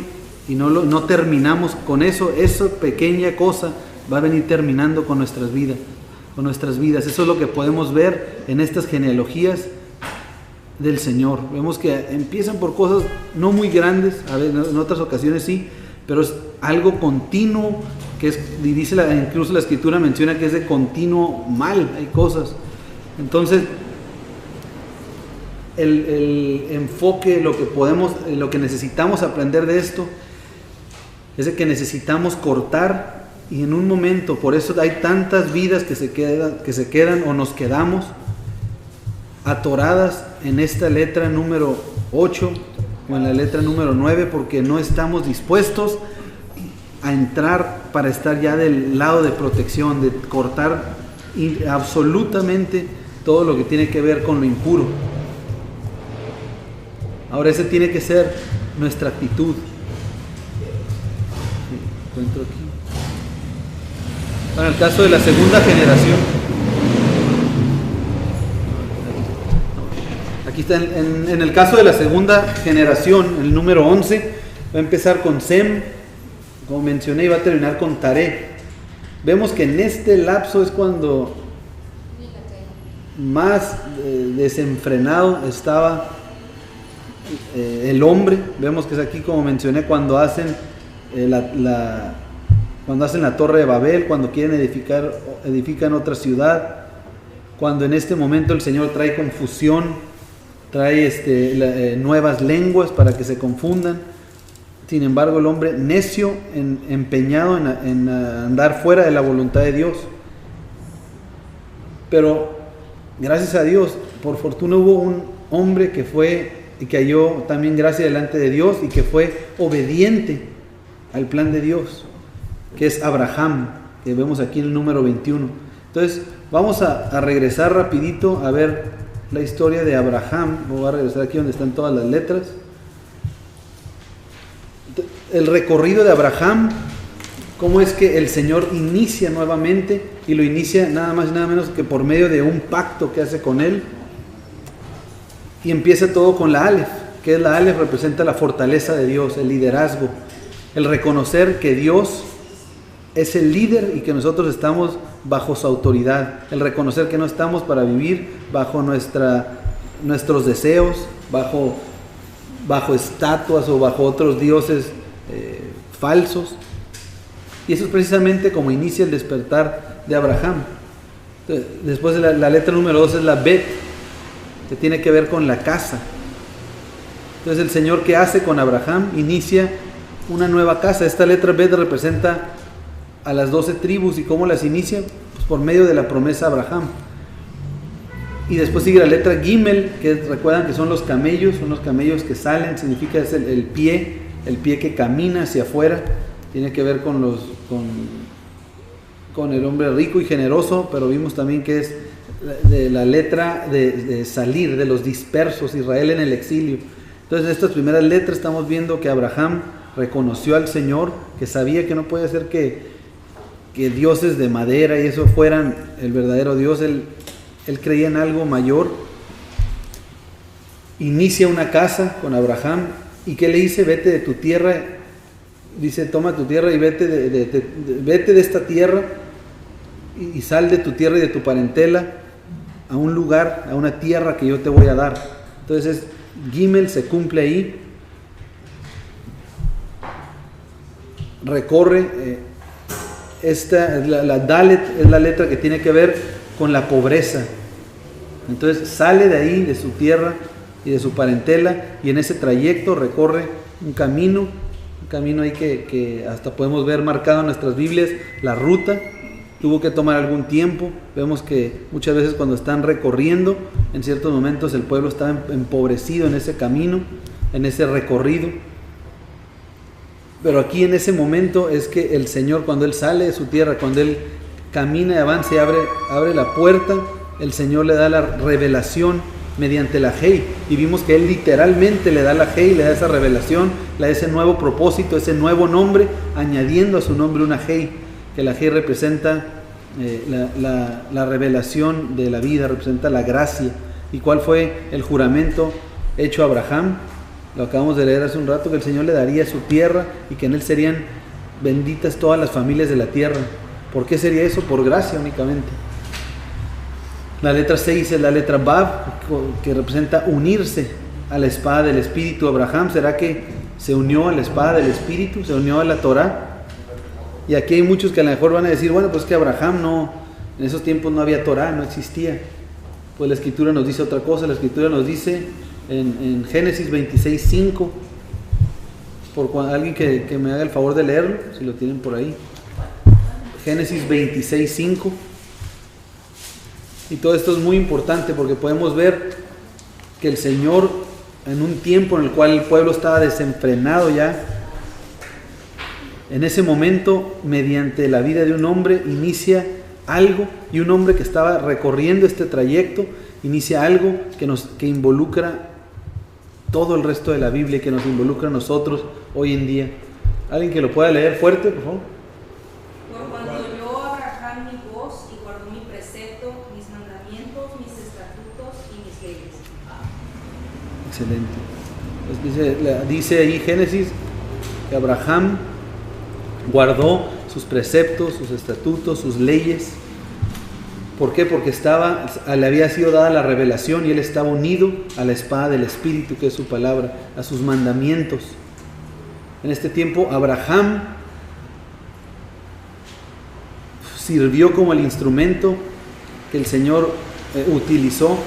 y no terminamos con eso, esa pequeña cosa va a venir terminando con nuestras vidas. Eso es lo que podemos ver en estas genealogías del Señor. Vemos que empiezan por cosas no muy grandes, a ver, en otras ocasiones sí, pero es algo continuo, incluso la Escritura menciona que es de continuo mal, hay cosas. Entonces, el enfoque, lo que necesitamos aprender de esto, es de que necesitamos cortar. Y en un momento, por eso hay tantas vidas que se quedan o nos quedamos atoradas en esta letra número 8 o en la letra número 9, porque no estamos dispuestos a entrar para estar ya del lado de protección, de cortar absolutamente todo lo que tiene que ver con lo impuro. Ahora, esa tiene que ser nuestra actitud. Encuentro aquí. En el caso de la segunda generación, aquí está, en el caso de la segunda generación, el número 11, va a empezar con Sem, como mencioné, y va a terminar con Taré. Vemos que en este lapso es cuando más desenfrenado estaba el hombre. Vemos que es aquí, como mencioné, cuando hacen la torre de Babel, cuando quieren edifican otra ciudad, cuando en este momento el Señor trae confusión, trae nuevas lenguas para que se confundan. Sin embargo, el hombre necio, empeñado en andar fuera de la voluntad de Dios. Pero gracias a Dios, por fortuna hubo un hombre que halló también gracia delante de Dios y que fue obediente al plan de Dios, que es Abraham, que vemos aquí en el número 21. Entonces vamos a regresar rapidito a ver la historia de Abraham. Voy a regresar aquí donde están todas las letras. El recorrido de Abraham, cómo es que el Señor inicia nuevamente, y lo inicia nada más y nada menos que por medio de un pacto que hace con él. Y empieza todo con la Aleph, que es la Aleph, representa la fortaleza de Dios, el liderazgo, el reconocer que Dios es el líder y que nosotros estamos bajo su autoridad, el reconocer que no estamos para vivir bajo nuestros deseos, bajo estatuas o bajo otros dioses falsos. Y eso es precisamente como inicia el despertar de Abraham. Entonces, después de la letra número 2 es la Bet, que tiene que ver con la casa. Entonces el Señor, ¿qué hace con Abraham? Inicia una nueva casa. Esta letra Bet representa a las 12 tribus. ¿Y cómo las inicia? Pues por medio de la promesa a Abraham. Y después sigue la letra Gimel, que recuerdan que son los camellos que salen, significa es el pie que camina hacia afuera. Tiene que ver con el hombre rico y generoso, pero vimos también que es de la letra de salir, de los dispersos, Israel en el exilio. Entonces, en estas primeras letras estamos viendo que Abraham reconoció al Señor, que sabía que no puede ser que dioses de madera y eso fueran el verdadero Dios. Él creía en algo mayor. Inicia una casa con Abraham. ¿Y qué le dice? Vete de tu tierra. Dice, toma tu tierra y vete de esta tierra y sal de tu tierra y de tu parentela a un lugar, a una tierra que yo te voy a dar. Entonces Gimel se cumple ahí. Recorre, la Dalet es la letra que tiene que ver con la pobreza. Entonces sale de ahí, de su tierra y de su parentela, y en ese trayecto recorre un camino ahí que hasta podemos ver marcado en nuestras Biblias, la ruta. Tuvo que tomar algún tiempo. Vemos que muchas veces cuando están recorriendo, en ciertos momentos el pueblo está empobrecido en ese camino, en ese recorrido. Pero aquí en ese momento es que el Señor, cuando Él sale de su tierra, cuando Él camina y avanza y abre la puerta, el Señor le da la revelación mediante la Hei. Y vimos que Él literalmente le da la Hei, le da esa revelación, le da ese nuevo propósito, ese nuevo nombre, añadiendo a su nombre una Hei, que la Hei representa la revelación de la vida, representa la gracia. ¿Y cuál fue el juramento hecho a Abraham? Lo acabamos de leer hace un rato, que el Señor le daría su tierra y que en Él serían benditas todas las familias de la tierra. ¿Por qué sería eso? Por gracia únicamente. La letra 6 es la letra Vav, que representa unirse a la espada del Espíritu. Abraham, ¿será que se unió a la espada del Espíritu? ¿Se unió a la Torá? Y aquí hay muchos que a lo mejor van a decir, bueno, pues que Abraham en esos tiempos no había Torá, no existía. Pues la Escritura nos dice otra cosa. La Escritura nos dice en Génesis 26:5, alguien que me haga el favor de leerlo, si lo tienen por ahí. Génesis 26:5. Y todo esto es muy importante porque podemos ver que el Señor, en un tiempo en el cual el pueblo estaba desenfrenado ya, en ese momento, mediante la vida de un hombre, inicia algo, y un hombre que estaba recorriendo este trayecto, inicia algo que involucra todo el resto de la Biblia, que nos involucra a nosotros hoy en día. ¿Alguien que lo pueda leer fuerte, por favor? Por cuanto oyó Abraham mi voz y guardó mi precepto, mis mandamientos, mis estatutos y mis leyes. Excelente. Pues dice ahí Génesis que Abraham guardó sus preceptos, sus estatutos, sus leyes. ¿Por qué? Porque le había sido dada la revelación y él estaba unido a la espada del Espíritu, que es su palabra, a sus mandamientos. En este tiempo Abraham sirvió como el instrumento que el Señor utilizó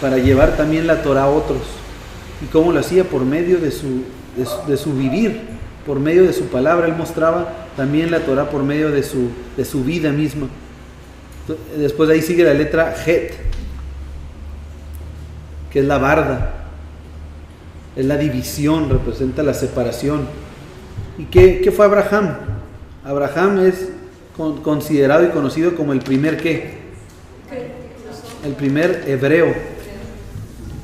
para llevar también la Torá a otros. ¿Y cómo lo hacía? Por medio de su vivir, por medio de su palabra. Él mostraba también la Torá por medio de su vida misma. Después de ahí sigue la letra Het, que es la barda, es la división, representa la separación. ¿Y qué fue Abraham? Abraham es considerado y conocido como el primer ¿qué? El primer hebreo.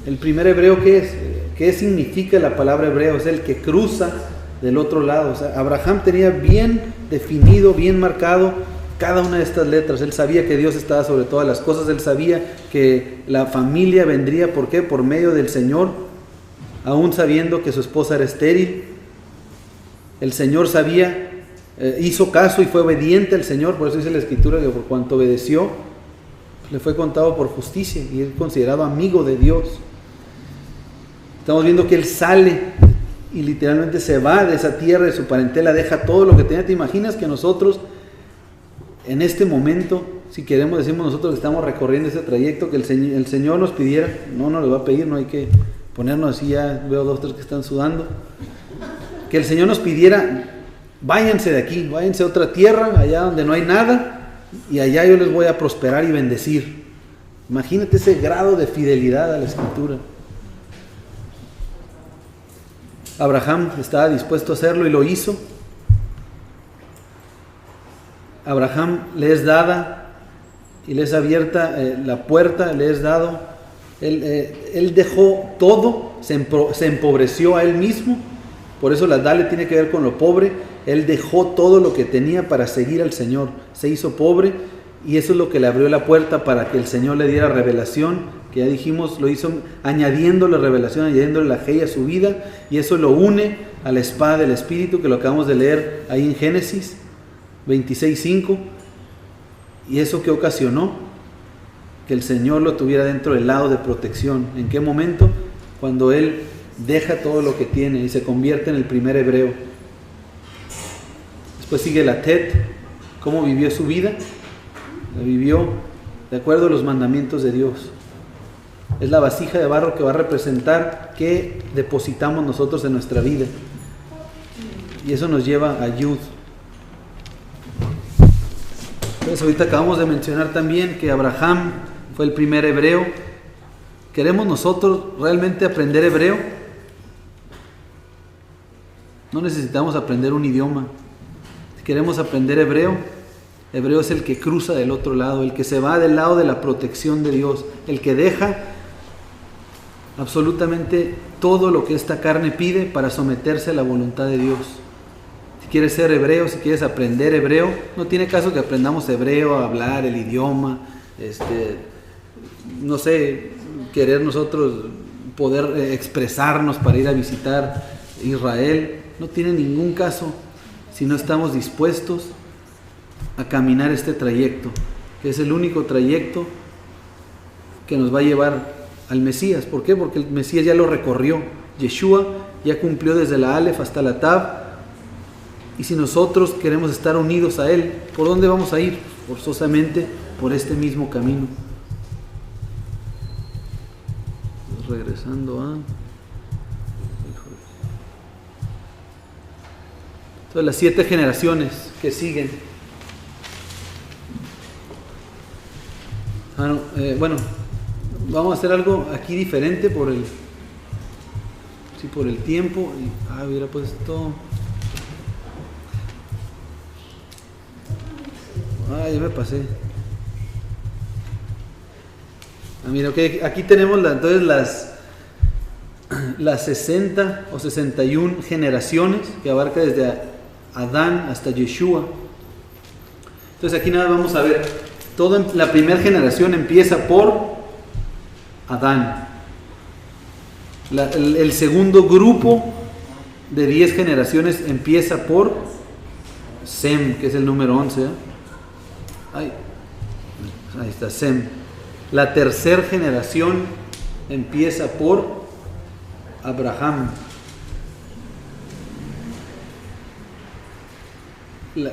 El primer hebreo, ¿qué es? ¿Qué significa la palabra hebreo? Es el que cruza del otro lado. O sea, Abraham tenía bien definido, bien marcado cada una de estas letras. Él sabía que Dios estaba sobre todas las cosas. Él sabía que la familia vendría, ¿por qué? Por medio del Señor, aún sabiendo que su esposa era estéril. El Señor sabía, hizo caso y fue obediente al Señor. Por eso dice la Escritura que por cuanto obedeció, le fue contado por justicia y es considerado amigo de Dios. Estamos viendo que él sale y literalmente se va de esa tierra, de su parentela, deja todo lo que tenía. ¿Te imaginas que nosotros en este momento, si queremos, decimos nosotros que estamos recorriendo ese trayecto, que el Señor nos pidiera, no nos lo va a pedir, no hay que ponernos así, ya veo 2 o 3 que están sudando, que el Señor nos pidiera, váyanse de aquí, váyanse a otra tierra, allá donde no hay nada, y allá yo les voy a prosperar y bendecir. Imagínate ese grado de fidelidad a la Escritura. Abraham estaba dispuesto a hacerlo y lo hizo. Abraham le es dada y le es abierta la puerta, le es dado. Él dejó todo, se empobreció a él mismo. Por eso la Dale tiene que ver con lo pobre. Él dejó todo lo que tenía para seguir al Señor. Se hizo pobre y eso es lo que le abrió la puerta para que el Señor le diera revelación. Que ya dijimos, lo hizo añadiéndole revelación, añadiéndole la Hei a su vida. Y eso lo une a la espada del Espíritu, que lo acabamos de leer ahí en Génesis 26:5. ¿Y eso qué ocasionó? Que el Señor lo tuviera dentro del lado de protección. ¿En qué momento? Cuando Él deja todo lo que tiene y se convierte en el primer hebreo. Después sigue la Tet. ¿Cómo vivió su vida? La vivió de acuerdo a los mandamientos de Dios. Es la vasija de barro que va a representar qué depositamos nosotros en nuestra vida. Y eso nos lleva a Yud. Entonces ahorita acabamos de mencionar también que Abraham fue el primer hebreo. ¿Queremos nosotros realmente aprender hebreo? No necesitamos aprender un idioma. Si queremos aprender hebreo, hebreo es el que cruza del otro lado, el que se va del lado de la protección de Dios, el que deja absolutamente todo lo que esta carne pide para someterse a la voluntad de Dios. Si quieres ser hebreo, si quieres aprender hebreo, no tiene caso que aprendamos hebreo, a hablar el idioma, no sé, querer nosotros poder expresarnos para ir a visitar Israel. No tiene ningún caso si no estamos dispuestos a caminar este trayecto, que es el único trayecto que nos va a llevar al Mesías. ¿Por qué? Porque el Mesías ya lo recorrió. Yeshua ya cumplió desde la Aleph hasta la Tav. Y si nosotros queremos estar unidos a Él, ¿por dónde vamos a ir? Forzosamente por este mismo camino. Regresando a... Entonces las 7 generaciones que siguen. Bueno, vamos a hacer algo aquí diferente por el tiempo. Hubiera puesto... ya me pasé. Mira, okay, aquí tenemos entonces las 60 o 61 generaciones que abarca desde Adán hasta Yeshua. Entonces aquí nada vamos a ver. La primera generación empieza por Adán. El segundo grupo de 10 generaciones empieza por Sem, que es el número 11. Ahí está Sem. La tercera generación empieza por Abraham.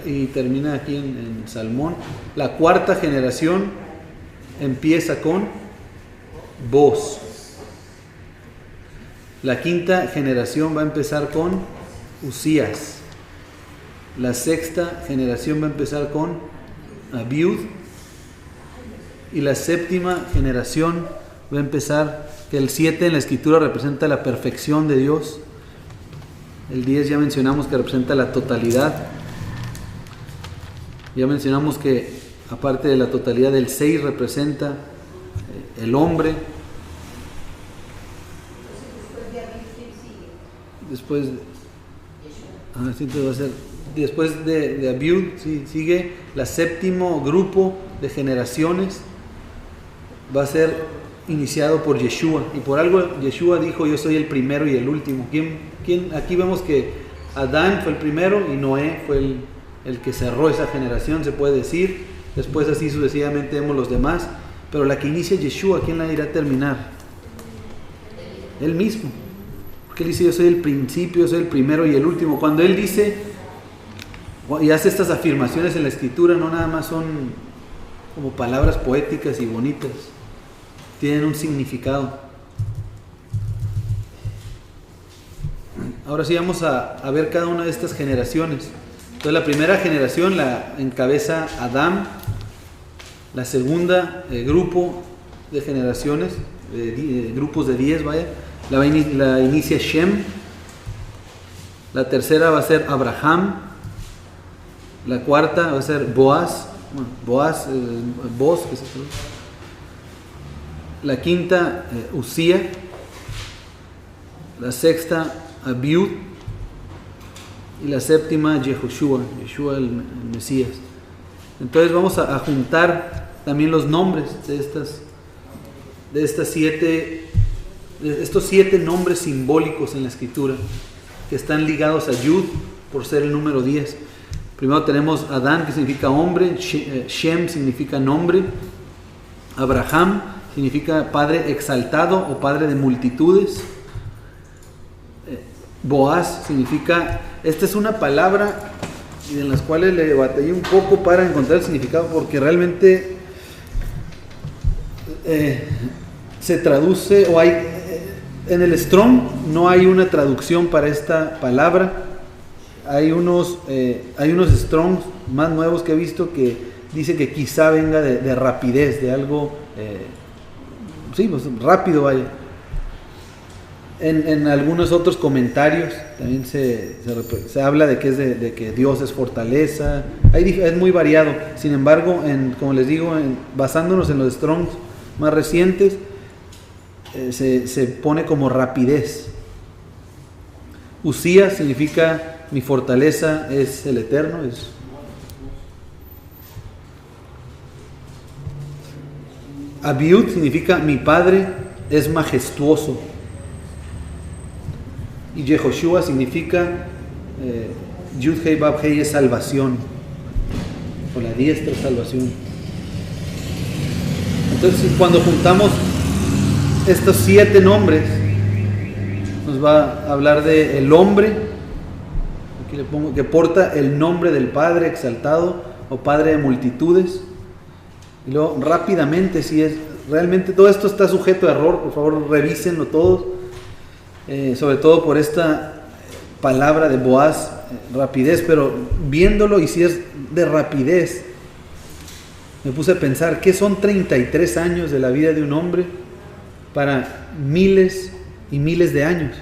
Y termina aquí en Salmón. La cuarta generación empieza con Boz. La quinta generación va a empezar con Usías. La sexta generación va a empezar con Abiud. Y la séptima generación va a empezar, que el 7 en la escritura representa la perfección de Dios. El 10 ya mencionamos que representa la totalidad. Ya mencionamos que aparte de la totalidad, el 6 representa el hombre. Después de Abiud, sí, sigue el séptimo grupo de generaciones. Va a ser iniciado por Yeshua. Y por algo Yeshua dijo: yo soy el primero y el último. Aquí vemos que Adán fue el primero y Noé fue el que cerró esa generación, se puede decir. Después así sucesivamente vemos los demás. Pero la que inicia Yeshua, ¿quién la irá a terminar? Él mismo. Porque Él dice: yo soy el principio, yo soy el primero y el último. Cuando Él dice y hace estas afirmaciones en la escritura, no nada más son como palabras poéticas y bonitas. Tienen un significado. Ahora sí vamos a ver cada una de estas generaciones. Entonces la primera generación la encabeza Adán. La segunda, grupo de generaciones, grupos de 10, la inicia Shem. La tercera va a ser Abraham. La cuarta va a ser Boaz. Boaz, que se llama. La quinta, Usía. La sexta, Abiud. Y la séptima, Yeshua el Mesías. Entonces vamos a juntar también los nombres de estos 7 nombres simbólicos en la escritura, que están ligados a Yud por ser el número 10. Primero tenemos Adán, que significa hombre, Shem significa nombre, Abraham significa padre exaltado o padre de multitudes, Boaz significa, esta es una palabra en las cuales le batallé un poco para encontrar el significado, porque realmente se traduce, o hay en el Strong no hay una traducción para esta palabra. Hay unos Strongs más nuevos que he visto que dice que quizá venga de rapidez, de algo pues rápido, vaya. En algunos otros comentarios también se habla de que de que Dios es fortaleza. Es muy variado. Sin embargo, como les digo, basándonos en los Strongs más recientes, se pone como rapidez. Usías significa mi fortaleza es el Eterno. Abiud significa mi padre es majestuoso. Y Yehoshua significa Yud Hei Bab Hei es salvación, con la diestra salvación. Entonces, cuando juntamos estos 7 nombres, nos va a hablar de el hombre, aquí le pongo, que porta el nombre del Padre exaltado o Padre de multitudes. Y luego rápidamente, si es realmente todo esto está sujeto a error, por favor revísenlo todos, sobre todo por esta palabra de Boaz, rapidez, pero viéndolo, y si es de rapidez, me puse a pensar, ¿qué son 33 años de la vida de un hombre para miles y miles de años?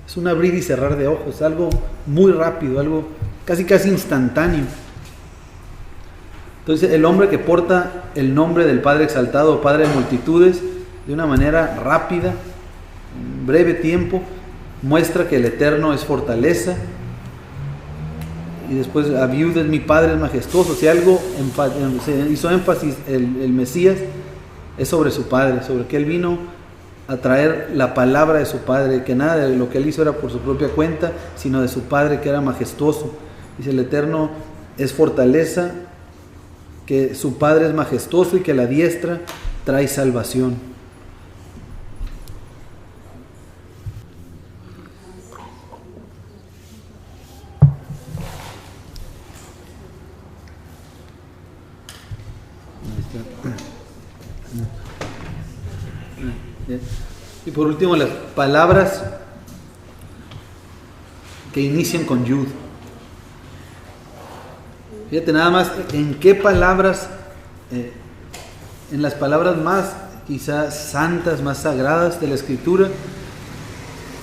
Es un abrir y cerrar de ojos, algo muy rápido, algo casi instantáneo. Entonces, el hombre que porta el nombre del Padre exaltado, Padre de multitudes, de una manera rápida, en breve tiempo, muestra que el Eterno es fortaleza. Y después, Abiud es mi Padre, es majestuoso. Si algo se hizo énfasis el Mesías, es sobre su Padre, sobre que Él vino a traer la palabra de su Padre, que nada de lo que Él hizo era por su propia cuenta, sino de su Padre, que era majestuoso. Dice, el Eterno es fortaleza, que su Padre es majestuoso y que la diestra trae salvación. Y por último, las palabras que inician con Yud. Fíjate nada más en qué palabras, en las palabras más quizás santas, más sagradas de la Escritura,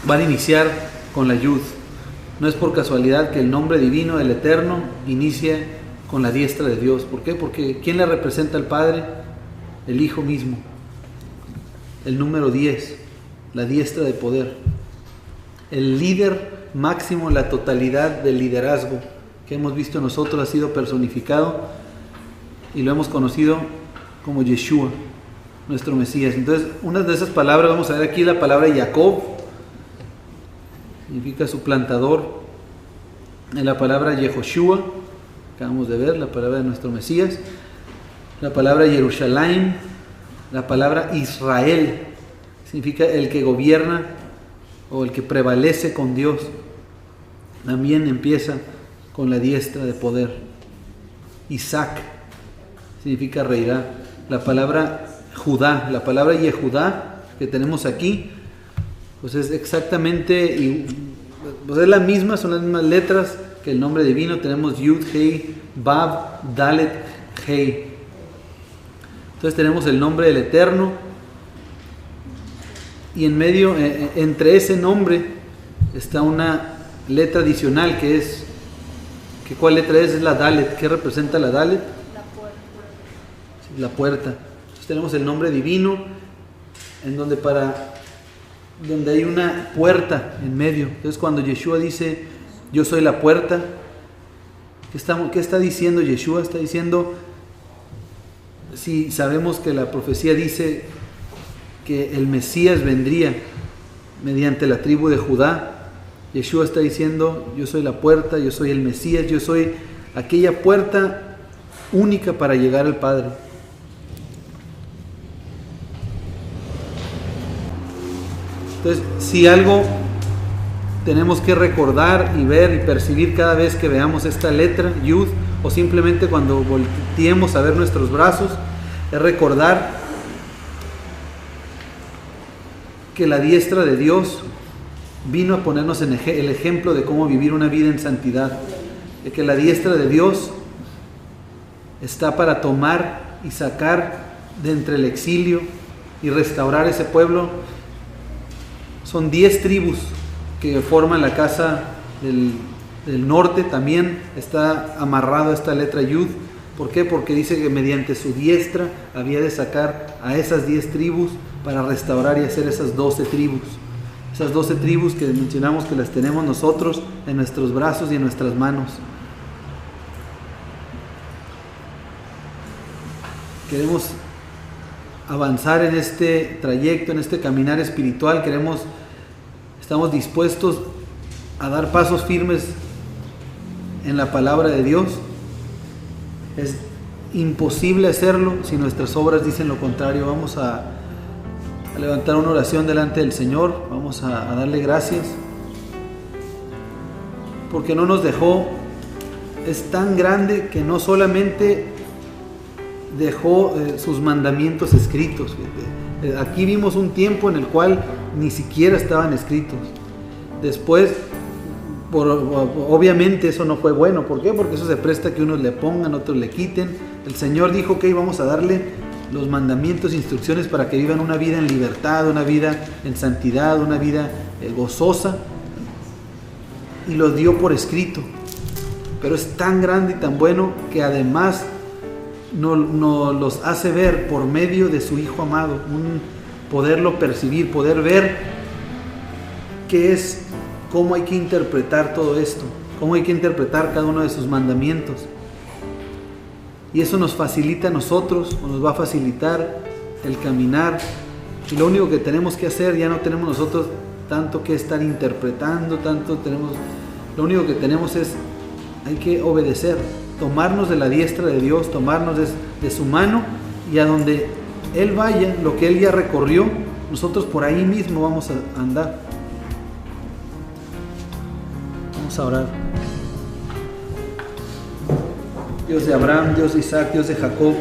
van a iniciar con la Yud. No es por casualidad que el nombre divino, el Eterno, inicie con la diestra de Dios. ¿Por qué? Porque ¿quién le representa al Padre? El Hijo mismo. El número 10, la diestra de poder. El líder máximo, la totalidad del liderazgo que hemos visto nosotros ha sido personificado y lo hemos conocido como Yeshua, nuestro Mesías. Entonces, una de esas palabras, vamos a ver aquí la palabra Jacob, significa suplantador. En la palabra Yehoshua, acabamos de ver, la palabra de nuestro Mesías. La palabra Jerusalén, la palabra Israel, significa el que gobierna o el que prevalece con Dios. También empieza con la diestra de poder. Isaac significa reirá. La palabra Judá, la palabra Yehudá que tenemos aquí, pues es exactamente, pues es la misma, son las mismas letras que el nombre divino. Tenemos Yud, Hei, Bab, Dalet, Hei. Entonces tenemos el nombre del Eterno, y en medio, entre ese nombre, está una letra adicional que es, ¿cuál letra es? Es la Dalet. ¿Qué representa la Dalet? La puerta. Sí, la puerta. Entonces tenemos el nombre divino, en donde hay una puerta en medio. Entonces cuando Yeshua dice, yo soy la puerta, ¿qué está diciendo Yeshua? Está diciendo, si sabemos que la profecía dice que el Mesías vendría mediante la tribu de Judá, Yeshua está diciendo, yo soy la puerta, yo soy el Mesías, yo soy aquella puerta única para llegar al Padre. Entonces, si algo tenemos que recordar y ver y percibir cada vez que veamos esta letra, Yud, o simplemente cuando volteemos a ver nuestros brazos, es recordar que la diestra de Dios vino a ponernos en el ejemplo de cómo vivir una vida en santidad, de que la diestra de Dios está para tomar y sacar de entre el exilio y restaurar ese pueblo. Son 10 tribus que forman la casa del norte, también está amarrado a esta letra Yud. ¿Por qué? Porque dice que mediante su diestra había de sacar a esas 10 tribus para restaurar y hacer esas 12 tribus. Esas 12 tribus que mencionamos que las tenemos nosotros en nuestros brazos y en nuestras manos. Queremos avanzar en este trayecto, en este caminar espiritual. Estamos dispuestos a dar pasos firmes en la palabra de Dios. Es imposible hacerlo si nuestras obras dicen lo contrario. Vamos a levantar una oración delante del Señor. Vamos a darle gracias porque no nos dejó. Es tan grande que no solamente dejó sus mandamientos escritos. Aquí vimos un tiempo en el cual ni siquiera estaban escritos. Después, obviamente eso no fue bueno. ¿Por qué? Porque eso se presta a que unos le pongan, otros le quiten. El Señor dijo que íbamos a darle los mandamientos, instrucciones para que vivan una vida en libertad, una vida en santidad, una vida gozosa, y los dio por escrito. Pero es tan grande y tan bueno que además nos los hace ver por medio de su Hijo amado, poderlo percibir, poder ver qué es, cómo hay que interpretar todo esto, cómo hay que interpretar cada uno de sus mandamientos. Y eso nos facilita a nosotros, o nos va a facilitar el caminar. Y lo único que tenemos que hacer, ya no tenemos nosotros tanto que estar interpretando, lo único que tenemos es, hay que obedecer, tomarnos de la diestra de Dios, tomarnos de su mano, y a donde Él vaya, lo que Él ya recorrió, nosotros por ahí mismo vamos a andar. Vamos a orar. Dios de Abraham, Dios de Isaac, Dios de Jacob,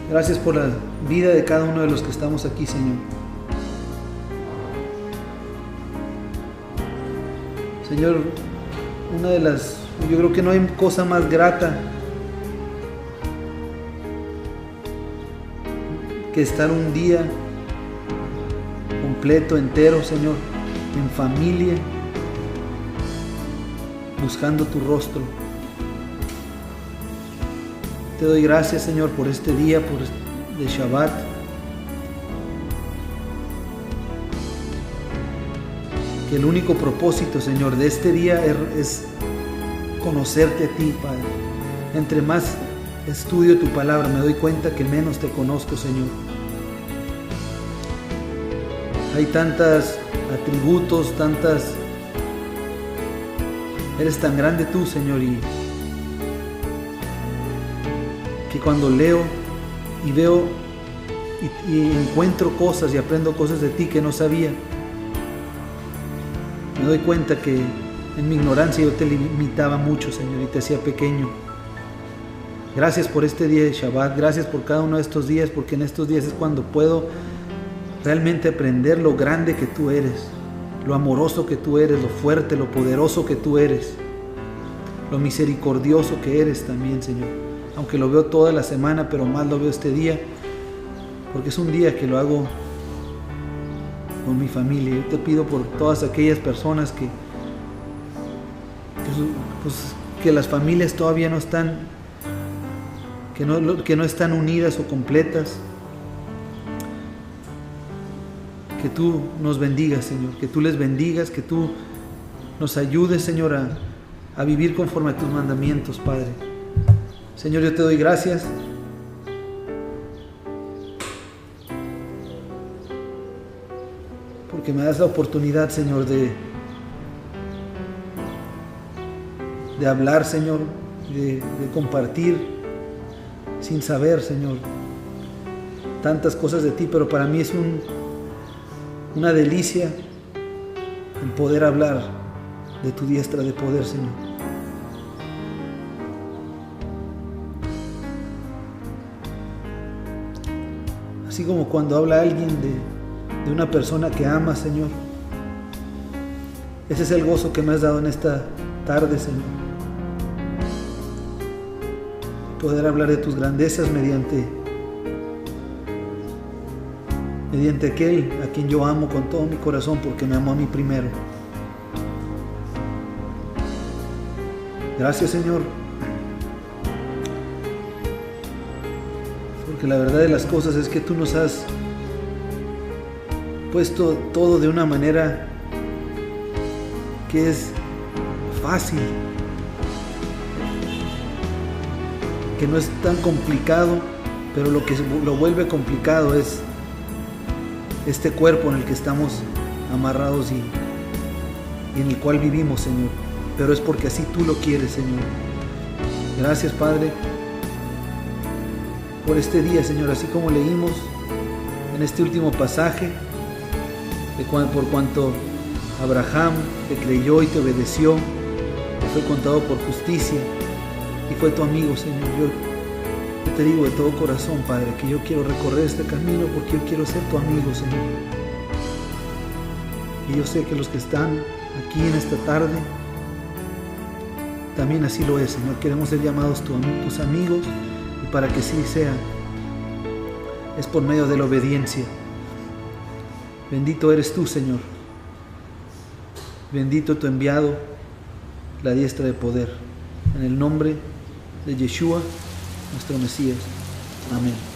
gracias por la vida de cada uno de los que estamos aquí, Señor. Señor, yo creo que no hay cosa más grata que estar un día completo, entero, Señor, en familia, buscando tu rostro. Te doy gracias, Señor, por este día, de Shabbat. Que el único propósito, Señor, de este día es conocerte a ti, Padre. Entre más estudio tu palabra, me doy cuenta que menos te conozco, Señor. Hay tantos atributos, eres tan grande tú, Señor, y que cuando leo y veo y encuentro cosas y aprendo cosas de ti que no sabía, me doy cuenta que en mi ignorancia yo te limitaba mucho, Señor, y te hacía pequeño. Gracias por este día de Shabbat, gracias por cada uno de estos días, porque en estos días es cuando puedo realmente aprender lo grande que tú eres, lo amoroso que tú eres, lo fuerte, lo poderoso que tú eres, lo misericordioso que eres también, Señor. Aunque lo veo toda la semana, pero más lo veo este día, porque es un día que lo hago con mi familia. Yo te pido por todas aquellas personas que las familias todavía no están, que no están unidas o completas. Que tú nos bendigas, Señor, que tú les bendigas, que tú nos ayudes, Señor, a vivir conforme a tus mandamientos, Padre. Señor, yo te doy gracias porque me das la oportunidad, Señor, de de hablar, Señor, de compartir sin saber, Señor, tantas cosas de ti, pero para mí es una delicia el poder hablar de tu diestra de poder, Señor. Así como cuando habla alguien de una persona que ama, Señor. Ese es el gozo que me has dado en esta tarde, Señor. Poder hablar de tus grandezas mediante aquel a quien yo amo con todo mi corazón, porque me amó a mí primero. Gracias, Señor, porque la verdad de las cosas es que tú nos has puesto todo de una manera que es fácil, que no es tan complicado, pero lo que lo vuelve complicado es este cuerpo en el que estamos amarrados y en el cual vivimos, Señor. Pero es porque así tú lo quieres, Señor. Gracias, Padre, por este día, Señor, así como leímos en este último pasaje, por cuanto Abraham te creyó y te obedeció, te fue contado por justicia y fue tu amigo, Señor. Yo te digo de todo corazón, Padre, que yo quiero recorrer este camino porque yo quiero ser tu amigo, Señor. Y yo sé que los que están aquí en esta tarde también así lo es, Señor. Queremos ser llamados tus amigos, y para que sí sea, es por medio de la obediencia. Bendito eres tú, Señor. Bendito tu enviado, la diestra de poder. En el nombre de Yeshua, nuestro Mesías. Amén.